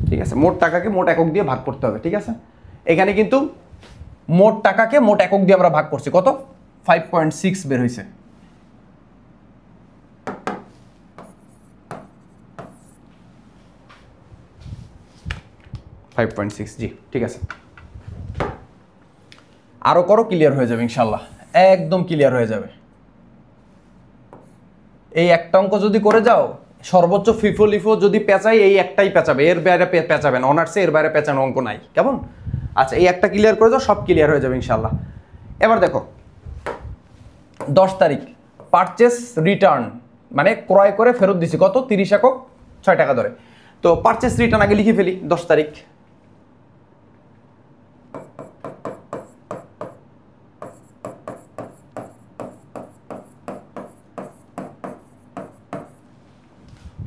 S1: ঠিক আছে, মোট টাকাকে মোট একক দিয়ে ভাগ করতে হবে, ঠিক আছে। এখানে কিন্তু মোট টাকাকে মোট একক দিয়ে আমরা ভাগ করছি, কত 5.6 বের হয়েছে। জি ঠিক আছে, আরো করো, ক্লিয়ার হয়ে যাবে ইনশাল্লাহ, একদম ক্লিয়ার হয়ে যাবে। এই একটা অঙ্ক যদি করে যাও, সর্বোচ্চ ফিফো লিফো যদি পেঁচাই এই একটাই পেঁচাবে, এর বাইরে পেঁচাবে না, অনার্সে এর বাইরে পেঁচানো অঙ্ক নাই, কেমন? আচ্ছা, এই একটা ক্লিয়ার করে যাও, সব ক্লিয়ার হয়ে যাবে ইনশাল্লাহ। এবার দেখো 10 তারিখ পারচেস রিটার্ন, মানে ক্রয় করে ফেরত দিছি কত, 30 একক 6 টাকা ধরে। তো পারচেস রিটার্ন আগে লিখে ফেলি, 10 তারিখ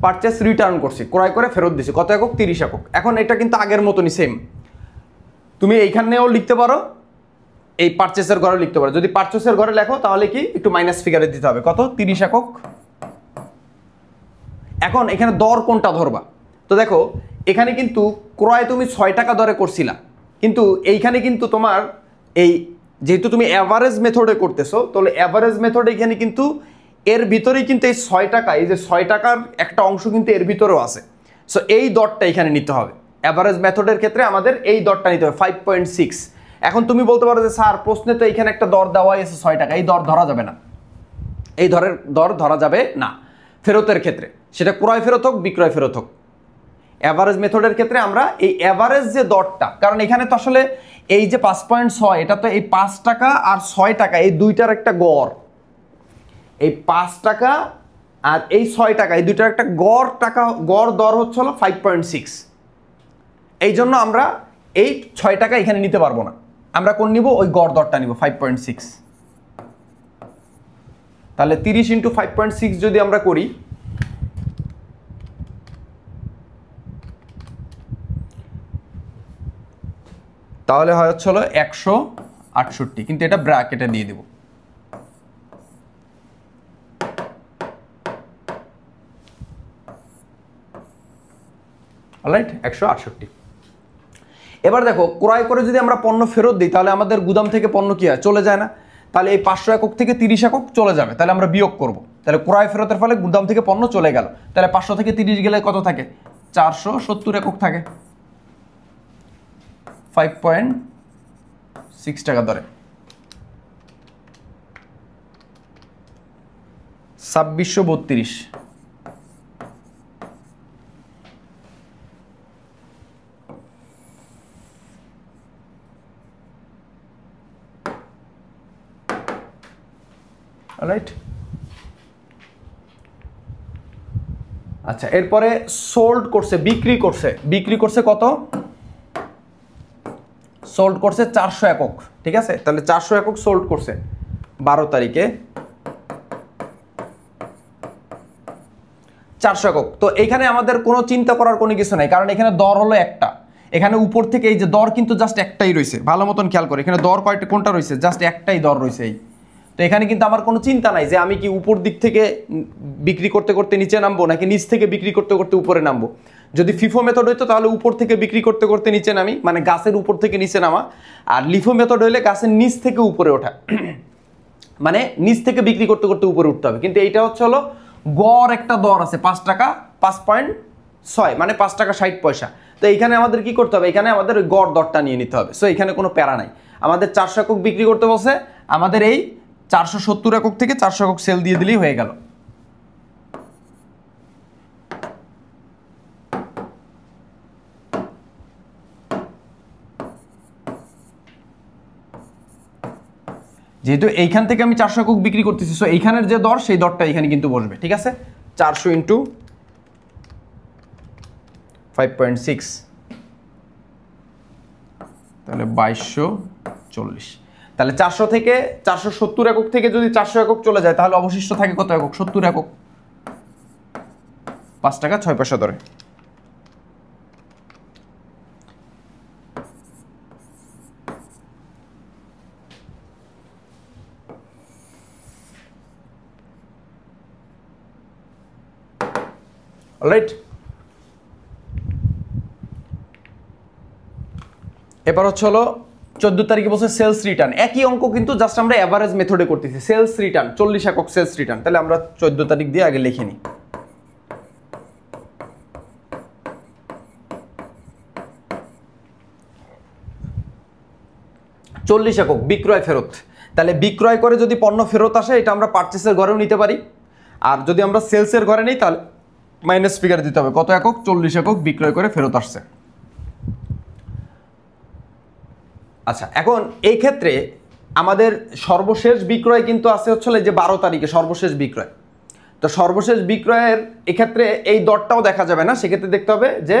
S1: পারচেস রিটার্ন করছি, ক্রয় করে ফেরত দিছি কত একক, 30 একক। এখন এটা কিন্তু আগের মতনই সেম, তুমি এইখানেও লিখতে পারো, এই পারচেসের ঘরে লিখতে পারো। যদি পারচেসের ঘরে লেখো তাহলে কি একটু মাইনাস ফিগারে দিতে হবে, কত 30 একক। এখন এখানে দর কোনটা ধরবা, তো দেখো এখানে কিন্তু ক্রয় তুমি 6 টাকা দরে করছিলা, কিন্তু এইখানে কিন্তু তোমার এই যেহেতু তুমি অ্যাভারেজ মেথডে করতেছো, তাহলে অ্যাভারেজ মেথডে এখানে কিন্তু এর ভিতরেই কিন্তু এই 6 টাকা, এই যে 6 টাকার একটা অংশ কিন্তু এর ভিতরেও আছে। সো এই দরটা এখানে নিতে হবে, অ্যাভারেজ মেথডের ক্ষেত্রে আমাদের এই দরটা নিতে হবে 5.6। এখন তুমি বলতে পারো যে স্যার প্রশ্নে তো এখানে একটা দর দেওয়া আছে 6 টাকা, এই দর ধরা যাবে না, এই দর ধরা যাবে না ফেরতের ক্ষেত্রে, সেটা ক্রয় ফেরত হোক বিক্রয় ফেরত হোক। অ্যাভারেজ মেথডের ক্ষেত্রে আমরা এই অ্যাভারেজ যে দরটা, কারণ এখানে তো আসলে এই যে 5.6 এটা তো এই 5 টাকা আর 6 টাকা এই দুইটার একটা গড়, এই 5 টাকা আর এই 6 টাকা এই দুইটার একটা গড় দর হচ্ছে হলো 5.6। এই জন্য আমরা এই 6 টাকা এখানে নিতে পারবো না, আমরা কোন নিব, ওই গড় দরটা নিব 5.6। তাহলে 30 × 5.6 যদি আমরা করি, তাহলে হয় হচ্ছে হলো 168, কিন্তু এটা ব্র্যাকেটে দিয়ে দিব। অলরাইট, 168। এবার দেখো ক্রয় করে যদি আমরা পণ্য ফেরত দিই তাহলে আমাদের গুদাম থেকে পণ্য কি হয়, চলে যায় না, তাহলে এই 500 একক থেকে 30 একক চলে যাবে, তাহলে আমরা বিয়োগ করব, তাহলে ক্রয় ফেরতের ফলে গুদাম থেকে পণ্য চলে গেল, তাহলে 500 থেকে 30 গেলে কত থাকে, 470 একক থাকে। 5.6 টাকা দরে। 2632। রাইট। আচ্ছা, এরপরে সোল্ড করছে, বিক্রি করছে কত? সোল্ড করছে 400 একক। ঠিক আছে, তাহলে 400 একক সোল্ড করছে 12 তারিখে 400 একক। তো এখানে আমাদের কোনো চিন্তা করার কোনো কিছু নাই, কারণ এখানে দর হলো একটা। এখানে উপর থেকে এই যে দর কিন্তু জাস্ট একটাই রয়েছে, ভালো মতন খেয়াল করে, এখানে দর কোনটা রয়েছে? জাস্ট একটাই দর রয়েছে। এই তো এখানে কিন্তু আমার কোনো চিন্তা নাই যে আমি কি উপর দিক থেকে বিক্রি করতে করতে নিচে নামবো নাকি নিচ থেকে বিক্রি করতে করতে উপরে নামবো। যদি ফিফো মেথড হইতো তাহলে উপর থেকে বিক্রি করতে করতে নিচে নামি, মানে গাছের উপর থেকে নিচে নামা। আর লিফো মেথড হইলে গাছের নিচ থেকে উপরে ওঠা, মানে নিচ থেকে বিক্রি করতে করতে উপরে উঠতে হবে। কিন্তু এইটা হচ্ছে হলো গড় একটা দর আছে 5 টাকা 5.6, মানে 5 টাকা 60 পয়সা। তো এইখানে আমাদের কি করতে হবে? এখানে আমাদের ওই গড় দরটা নিয়ে নিতে হবে। সো এখানে কোনো প্যারা নাই, আমাদের 400 একক বিক্রি করতে বলছে, আমাদের এই 470 একক থেকে 400 একক সেল দিয়ে দিলেই হয়ে গেল। যেহেতু এইখান থেকে আমি 400 একক বিক্রি করতেছি, সো এইখানের যে দর সেই দরটা এখানে কিন্তু বসবে। ঠিক আছে, 400 ইন্টু 5.6, তাহলে 2240। তাহলে 400 থেকে 470 একক থেকে যদি 400 একক চলে যায় তাহলে অবশিষ্ট থাকে কত একক? 70 একক, 5 টাকা 6 পয়সা দরে। অলরাইট, এবার হচ্ছে হলো 14 তারিখে বলছে সেলস রিটার্ন। একই অঙ্ক কিন্তু জাস্ট আমরা এভারেজ মেথডে করতেছি। সেলস রিটার্ন 40 একক সেলস রিটার্ন। তাহলে আমরা 14 তারিখ দিয়ে আগে লিখে নিই। চল্লিশ একক বিক্রয় ফেরত। তাহলে বিক্রয় করে যদি পণ্য ফেরত আসে এটা আমরা পারচেসের ঘরেও নিতে পারি, আর যদি আমরা সেলসের ঘরে নিই তাহলে মাইনাস ফিগার দিতে হবে। কত একক? 40 একক বিক্রয় করে ফেরত আসছে। আচ্ছা, এখন এই ক্ষেত্রে আমাদের সর্বশেষ বিক্রয় কিন্তু আছে হচ্ছে যে 12 তারিখে সর্বশেষ বিক্রয়। তো সর্বশেষ বিক্রয়ের এক্ষেত্রে এই দরটাও দেখা যাবে না, সেক্ষেত্রে দেখতে হবে যে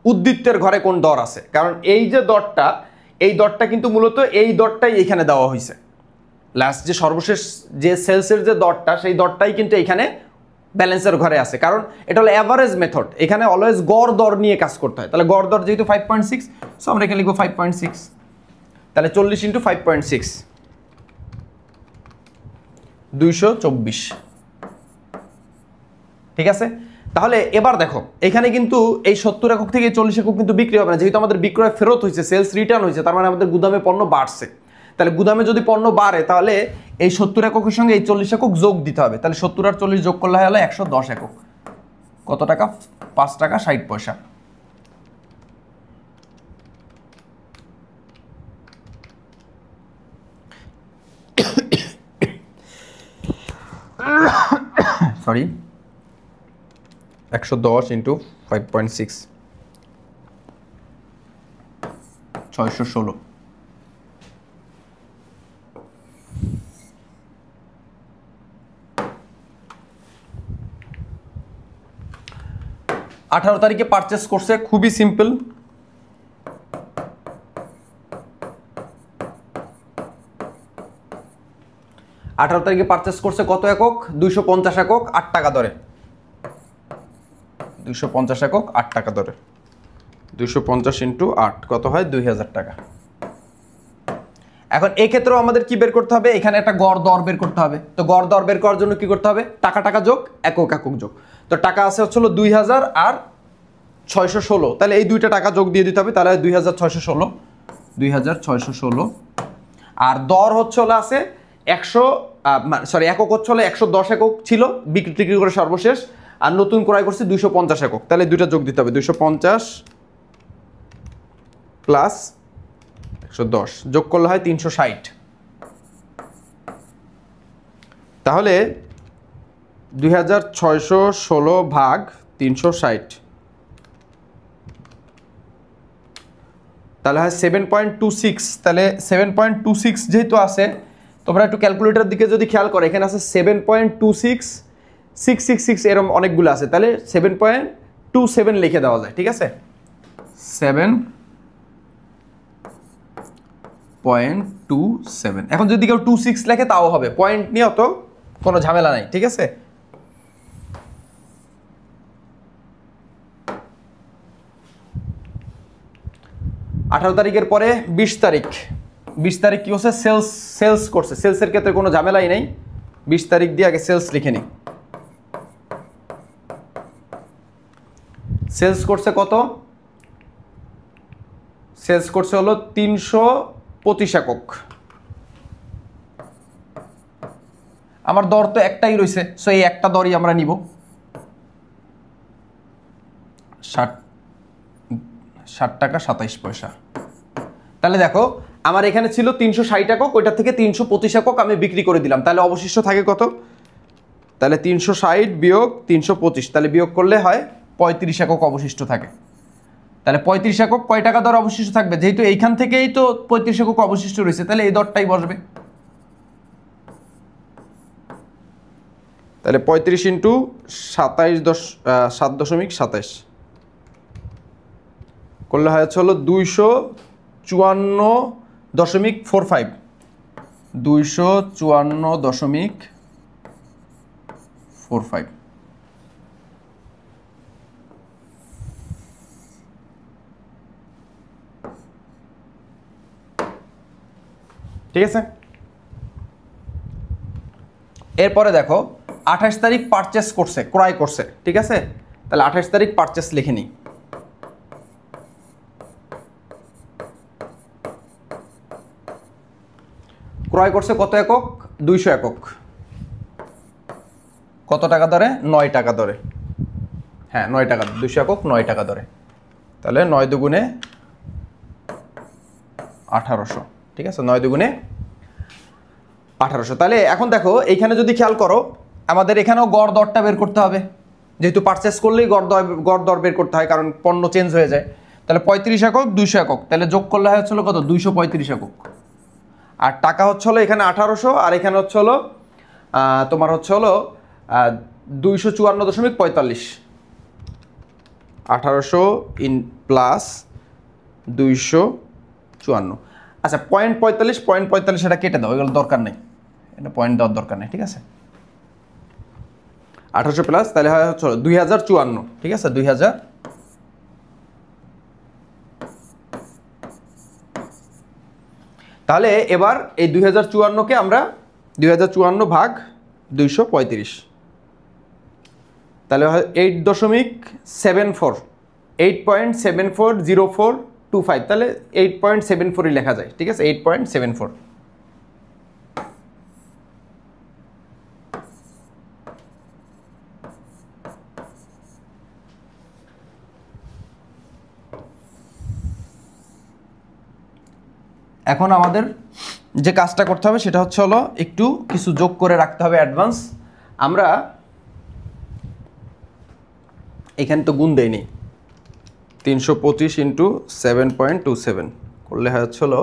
S1: উদ্বৃত্তের ঘরে কোন দর আছে। কারণ এই যে দরটা, এই দরটা কিন্তু মূলত এই দরটাই এখানে দেওয়া হয়েছে। লাস্ট যে সর্বশেষ যে সেলসের যে দরটা, সেই দরটাই কিন্তু এখানে ব্যালেন্সের ঘরে আছে। কারণ এটা হলো অ্যাভারেজ মেথড, এখানে অলওয়েজ গড় দর নিয়ে কাজ করতে হয়। তাহলে গড় দর যেহেতু 5.6, সো আমরা এখানে লিখবো 5.6। তাহলে 40 ইন্টু 5.6, 224। ঠিক আছে, তাহলে এবার দেখো এখানে কিন্তু এই 70 একক থেকে 40 একক কিন্তু বিক্রি হবে না, যেহেতু আমাদের বিক্রয় ফেরত হয়েছে, সেলস রিটার্ন হয়েছে, তার মানে আমাদের গুদামে পণ্য বাড়ছে। তাহলে গুদামে যদি পণ্য বাড়ে তাহলে এই 70 এককের সঙ্গে এই 40 একক যোগ দিতে হবে। তাহলে 70 আর 40 যোগ করলে হলো 110 একক। কত টাকা? 5 টাকা 60 পয়সা। Sorry, 110 into 5.6, 616। আঠারো তারিখে পারচেস করছে, খুবই সিম্পল। আঠারো তারিখে পারচেস করছে কত একক? 250 একক 8 টাকা দরে। 250 একক 8 টাকা দরে। 250 ইন্টু 8 কত হয়? 2000 টাকা। এখন এই ক্ষেত্রেও আমাদের কি বের করতে হবে? এখানে একটা গড় দর বের করতে হবে। তো গড় দর বের করার জন্য কি করতে হবে? টাকা টাকা যোগ, একক একক যোগ। তো টাকা আছে হচ্ছে 2000 আর 616, তাহলে এই দুইটা টাকা যোগ দিয়ে দিতে হবে। তাহলে 2616, 2616। আর দর হচ্ছে আছে 100, সরি একক হচ্ছে 110 একক ছিল বিক্রি করে সর্বশেষ, আর নতুন ক্রয় করছি 250 একক। তাহলে দুইটা যোগ দিতে হবে, 250 প্লাস 110 যোগ করলে হয় 360। তাহলে 2616 ভাগ 360, তাহলে হয় 7.26। তাহলে 7.26 যেহেতু আছে, তোমরা একটু ক্যালকুলেটর দিকে যদি খেয়াল করো, এখানে আছে 7.26666 এরকম অনেকগুলো আছে, তাহলে 7.27 লিখে দেওয়া যায়। ঠিক আছে, 7.27। এখন যদি কেউ 26 লেখে তাও হবে, পয়েন্ট নিয়ে অত কোনো ঝামেলা নাই। ঠিক আছে, আঠারো তারিখের পরে 20 তারিখ। 20 তারিখ কি হচ্ছে? সেলস করছে। সেলসের ক্ষেত্রে কোনো ঝামেলাই নেই, 20 তারিখ দিয়ে আগে সেলস লিখে নিই। সেলস করছে কত? সেলস করছে হলো 325 একক। আমার দর তো একটাই রয়েছে, সো এই একটা দরই আমরা নিব, 60 টাকা 27 পয়সা। তাহলে দেখো আমার এখানে ছিল 360 একক, ওইটা থেকে 325 একক আমি বিক্রি করে দিলাম, তাহলে অবশিষ্ট থাকে কত? তাহলে 360 বিয়োগ 325, তাহলে বিয়োগ করলে হয় 35 একক অবশিষ্ট থাকে। তাহলে 35 একক কয় টাকা দর অবশিষ্ট থাকবে? যেহেতু এইখান থেকেই তো 35 একক অবশিষ্ট রয়েছে, তাহলে এই দরটাই বসবে। তাহলে 35 ইন্টু 7.27 করলে হয় হলো 254.45, 254.45। ঠিক আছে, এরপরে দেখো 28 তারিখ পারচেস করছে, ক্রয় করছে। ঠিক আছে, তাহলে 28 তারিখ পারচেস লিখে নিই। ক্রয় করছে কত একক? 200 একক। কত টাকা দরে? 9 টাকা দরে। হ্যাঁ, 9 টাকা, 200 একক 9 টাকা দরে। তাহলে 9 দুগুণে 1800। ঠিক আছে, 9 দুগুণে 1800। তাহলে এখন দেখো এইখানে যদি খেয়াল করো, আমাদের এখানেও গড় দরটা বের করতে হবে, যেহেতু পারচেস করলেই গড় দর বের করতে হয়, কারণ পণ্য চেঞ্জ হয়ে যায়। তাহলে 35 একক 200 একক, তাহলে যোগ করলে হচ্ছিল কত? 235 একক। আর টাকা হচ্ছে হলো এখানে 1800, আর এখানে হচ্ছে হলো তোমার হচ্ছে হলো 254.45। 1800 ইন প্লাস 254। আচ্ছা, 0.45 এটা কেটে দাও, এগুলো দরকার নেই, এটা পয়েন্ট দেওয়ার দরকার নেই। ঠিক আছে, 1800 প্লাস, তাহলে হয় হচ্ছে 2054। ঠিক আছে, 2000। তাহলে এবার এই 2054কে আমরা 2054 ভাগ 235, তাহলে হয় 8.74, 8.740425, তাহলে 8.74ই লেখা যায়। ঠিক আছে, 8.74। এখন আমাদের যে কাজটা করতে হবে সেটা হচ্ছে হলো একটু কিছু যোগ করে রাখতে হবে অ্যাডভান্স। আমরা এখানে তো গুণ দেয়নি, 325 ইন্টু 7.27 করলে হয় হচ্ছে হলো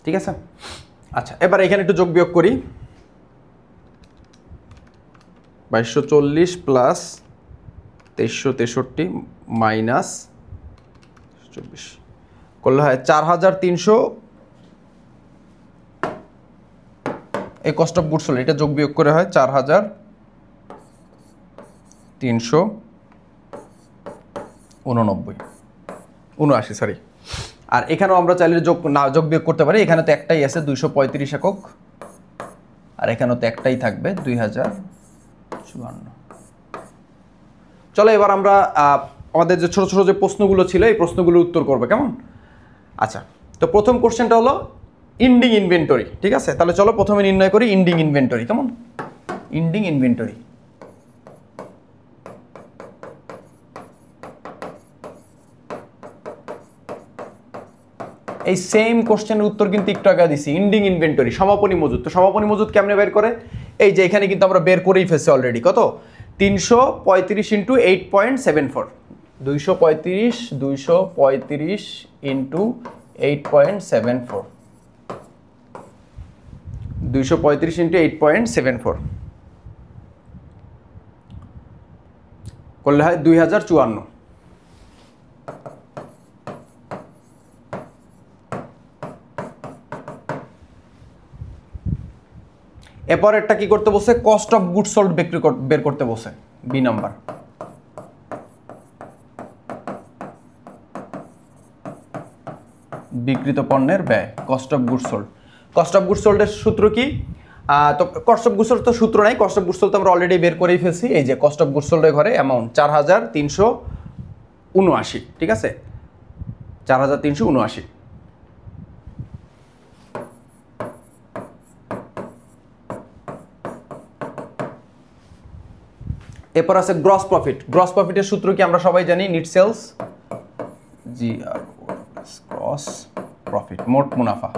S1: ঠিক আছে। আচ্ছা, এবার এখানে একটু যোগ বিয়োগ করি। 2240 প্লাস 2363 মাইনাস 24 করলে হয় 4300। এই কস্ট অফ গুডস হলো, এটা যোগ বিয়োগ করে হয় 4379 সরি। আর এখানেও আমরা চাইলে যোগ বিয়োগ করতে পারি, এখানে তো একটাই আছে 235 একক, আর এখানেও তো একটাই থাকবে 2054। চলো এবার আমরা আমাদের যে ছোট ছোট যে প্রশ্নগুলো ছিল এই প্রশ্নগুলোর উত্তর করবে, কেমন? আচ্ছা, তো প্রথম কোশ্চেনটা হলো ইন্ডিং ইনভেন্টরি, ঠিক আছে? তাহলে চলো প্রথমে নির্ণয় করি ইন্ডিং ইনভেন্টরি, কেমন? Ending inventory. এই সেম কোশ্চেনের উত্তর কিন্তু একটু আগে দিছি, ইন্ডিং ইনভেন্টরি, সমাপনী মজুদ। তো সমাপনী মজুদ কেমনে বের করে? এই যে এখানে কিন্তু আমরা বের করেই ফেলছি অলরেডি। কত? 335 ইন্টু 8.74, 235 ইন্টু 8.74, 235 ইন্টু 8.74 করলে হয় 2054। এরপর একটা কি করতে বসে? কস্ট অফ গুডস সোল্ড বের করতে বসে, বি নাম্বার। বিক্রিত পণ্যের ব্যয়, cost of goods sold. Cost of goods সোল্ডের সূত্র কি? তো কস্ট অফ গুডস সোল্ড তো সূত্র নাই, কস্ট অফ গুডস সোল্ড তো আমরা অলরেডি বের করেই ফেলছি। এই যে কস্ট অফ গুডস সোল্ডের ঘরে অ্যামাউন্ট 4379, ঠিক আছে? 4379। এরপর আছে গ্রস প্রফিট। গ্রস প্রফিটের সূত্র কি আমরা সবাই জানি? নিট সেলস, গ্রস প্রফিট, মোট মুনাফা।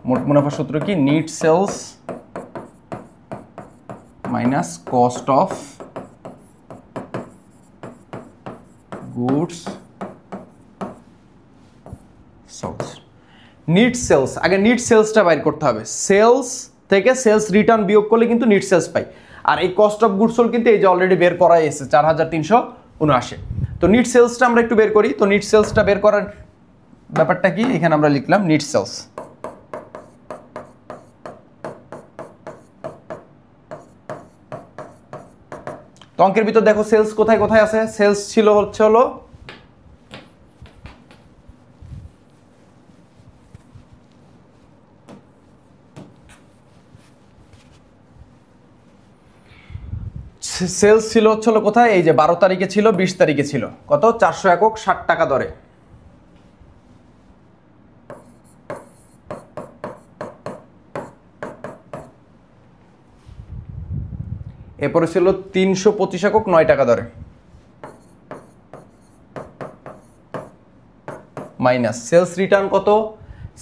S1: মোট মুনাফার সূত্র কি? Net sales minus cost of goods sold. Net sales, আগে নিট সেলসটা বাইর করতে হবে। সেলস থেকে সেলস রিটার্ন বিয়োগ করলে কিন্তু নিট সেলস পাই। আর এই কস্ট অফ গুডস সোল্ড কিন্তু এই যে অলরেডি বের করাই এসেছে 4379। তো নিট সেলসটা আমরা একটু বের করি। তো নিট সেলসটা বের করার ব্যাপারটা কি? এখানে আমরা লিখলাম নিট সেলস। তো অঙ্কের ভিতর দেখো সেলস কোথায় কোথায় আছে। সেলস ছিল হলো কোথায়? এই যে 12 তারিখে ছিল, 20 তারিখে ছিল। কত? 400 একক 60 টাকা দরে। এরপরে ছিল 325 একক 9 টাকা দরে, মাইনাস সেলস রিটার্ন কত?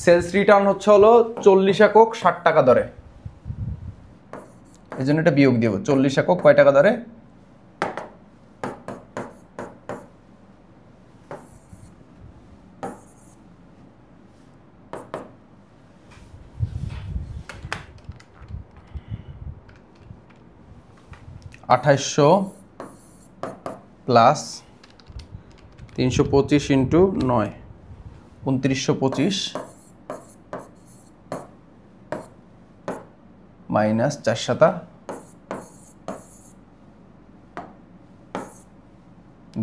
S1: সেলস রিটার্ন হলো 40 একক 60 টাকা দরে। এই জন্য এটা বিয়োগ দিব। 40 একক কয় টাকা দরে? 2800 প্লাস 325 ইন্টু 9, 2925 মাইনাস 4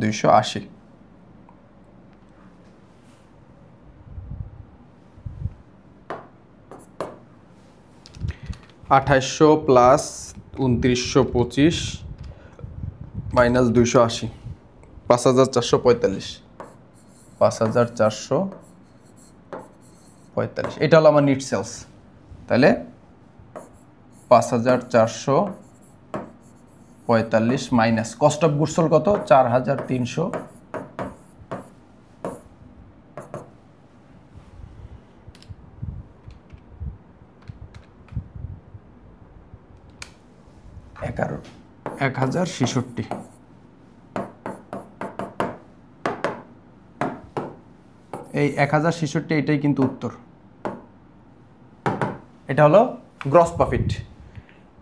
S1: 280। আঠাইশশো প্লাস 2925 মাইনাস 280, 5445, 5445। এটা হলো আমার নিট সেলস। তাহলে 5445 minus cost of goods sold কত? 4300, এগারো 1066। এই 1066, এটাই কিন্তু উত্তর। এটা হলো গ্রস প্রফিট।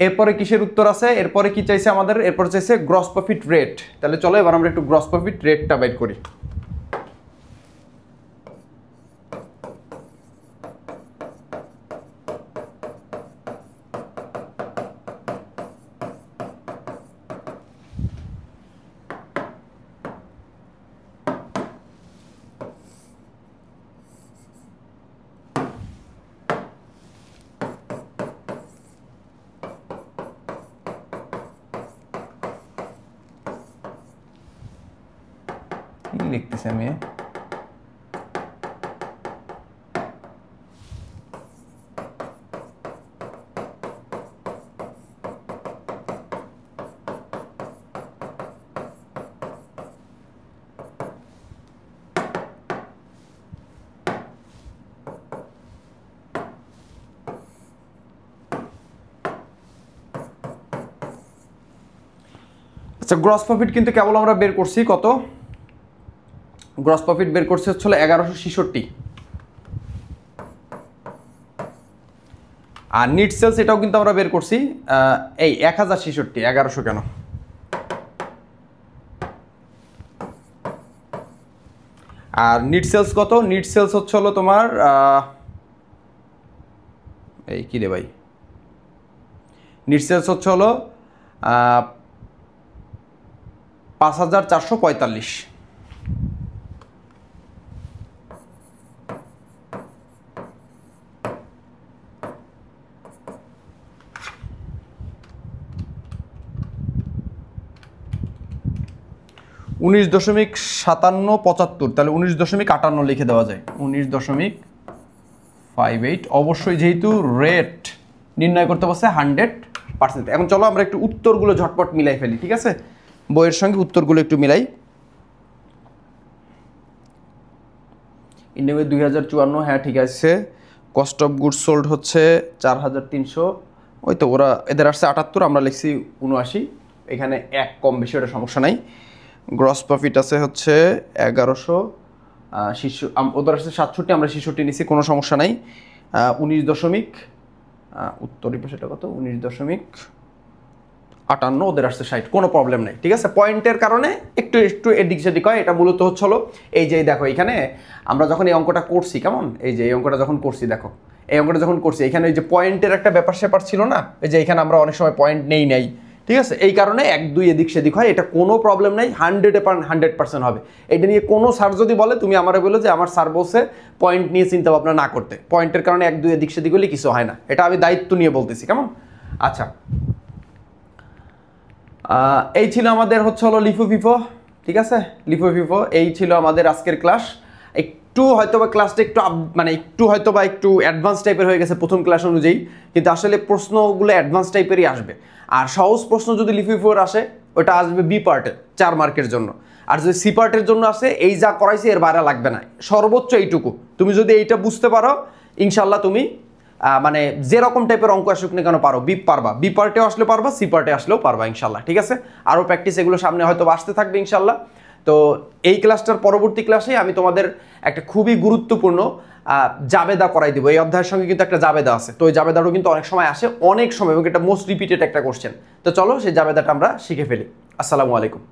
S1: এরপরে কিসের উত্তর আছে? এরপরে কি চাইছে আমাদের? এরপরে চাইছে গ্রস প্রফিট রেট। তাহলে চলো এবার আমরা একটু গ্রস প্রফিট রেটটা বের করি। লিখতেছি আমি? আচ্ছা, গ্রস প্রফিট কিন্তু কেবল আমরা বের করছি কত? গ্রস প্রফিট বের করছি হচ্ছে 1166, আর নিট সেলস এটাও কিন্তু আমরা বের করছি এই 1066, 1100 কেন? আর নিট সেলস কত? নিট সেলস হচ্ছে হলো তোমার এই কি রে ভাই, নিট সেলস হচ্ছে হলো 5445। উনিশ দশমিক 5775, তাহলে 19.58 লিখে দেওয়া যায়, 19.58। অবশ্যই যেহেতু রেট নির্ণয় করতে বলছে 100%। এখন চলো আমরা একটু উত্তরগুলো ঝটপট মিলাই ফেলি, ঠিক আছে? বইয়ের সঙ্গে উত্তরগুলো একটু মিলাই। ইন্ডিয়া 2054, হ্যাঁ ঠিক আছে। কস্ট অফ গুডস সোল্ড হচ্ছে 4300, ওই তো ওরা এদের আসছে 78, আমরা লিখছি 79, এখানে এক কম বেশি ওটা সমস্যা নাই। গ্রস প্রফিট আছে হচ্ছে 1100, ওদের আসছে 67, আমরা 66 নিছি, কোনো সমস্যা নাই। 19 দশমিক উত্তরই সেটা কত? 19.58, ওদের আসছে 60, কোনো প্রবলেম নেই, ঠিক আছে? পয়েন্টের কারণে একটু একটু এদিক সেদিক হয়, এটা মূলত হচ্ছে হলো এই যে দেখো এখানে আমরা যখন এই অঙ্কটা করছি, কেমন, এই যে এই অঙ্কটা যখন করছি, দেখো এই অঙ্কটা যখন করছি, এখানে এই যে পয়েন্টের একটা ব্যাপার স্যাপার ছিল না, এই যে এখানে আমরা অনেক সময় পয়েন্ট নেই, ঠিক আছে? এই কারণে 1-2 এদিক সেদিক হয়, এটা কোনো প্রবলেম নাই, 100% হবে। এটা নিয়ে কোনো স্যার যদি বলে, তুমি আমারে বলো যে আমার স্যার বলছে পয়েন্ট নিয়ে চিন্তা ভাবনা না করতে, পয়েন্টের কারণে 1-2 এদিক সেদিক হলে কিছু হয় না, এটা আমি দায়িত্ব নিয়ে বলতেছি, কেমন? আচ্ছা, এই ছিল আমাদের হচ্ছে হলো লিফো ফিফো, ঠিক আছে? লিফো ফিফো এই ছিল আমাদের আজকের ক্লাস। একটু হয়তো বা ক্লাসটা একটু মানে একটু হয়তো বা একটু অ্যাডভান্স টাইপের হয়ে গেছে প্রথম ক্লাস অনুযায়ী, কিন্তু আসলে প্রশ্নগুলো অ্যাডভান্স টাইপেরই আসবে। আর সহজ প্রশ্ন যদি লিফো ফিফোর আসে, ওটা আসবে বি পার্টে 4 মার্কের জন্য। আর যদি সি পার্টের জন্য আসে, এই যা করাইছে এর বাইরে লাগবে না, সর্বোচ্চ এইটুকু। তুমি যদি এইটা বুঝতে পারো, ইনশাল্লাহ তুমি মানে যেরকম টাইপের অঙ্ক আসুক না কেন পারো, বি পারবা, বি পার্টে আসলে পারবা, সি পার্টে আসলেও পারবা ইনশাল্লাহ, ঠিক আছে? আরও প্র্যাকটিস এগুলো সামনে হয়তো আসতে থাকবে ইনশাল্লাহ। তো এই ক্লাসটার পরবর্তী ক্লাসে আমি তোমাদের একটা খুবই গুরুত্বপূর্ণ জাবেদা করাই দিব। এই অধ্যায়ের সঙ্গে কিন্তু একটা জাবেদা আছে, তো ওই জাবেদাটাও কিন্তু অনেক সময় আসে, অনেক সময়, এবং এটা মোস্ট রিপিটেড একটা কোশ্চেন। তো চলো সেই জাবেদাটা আমরা শিখে ফেলি। আসসালামু আলাইকুম।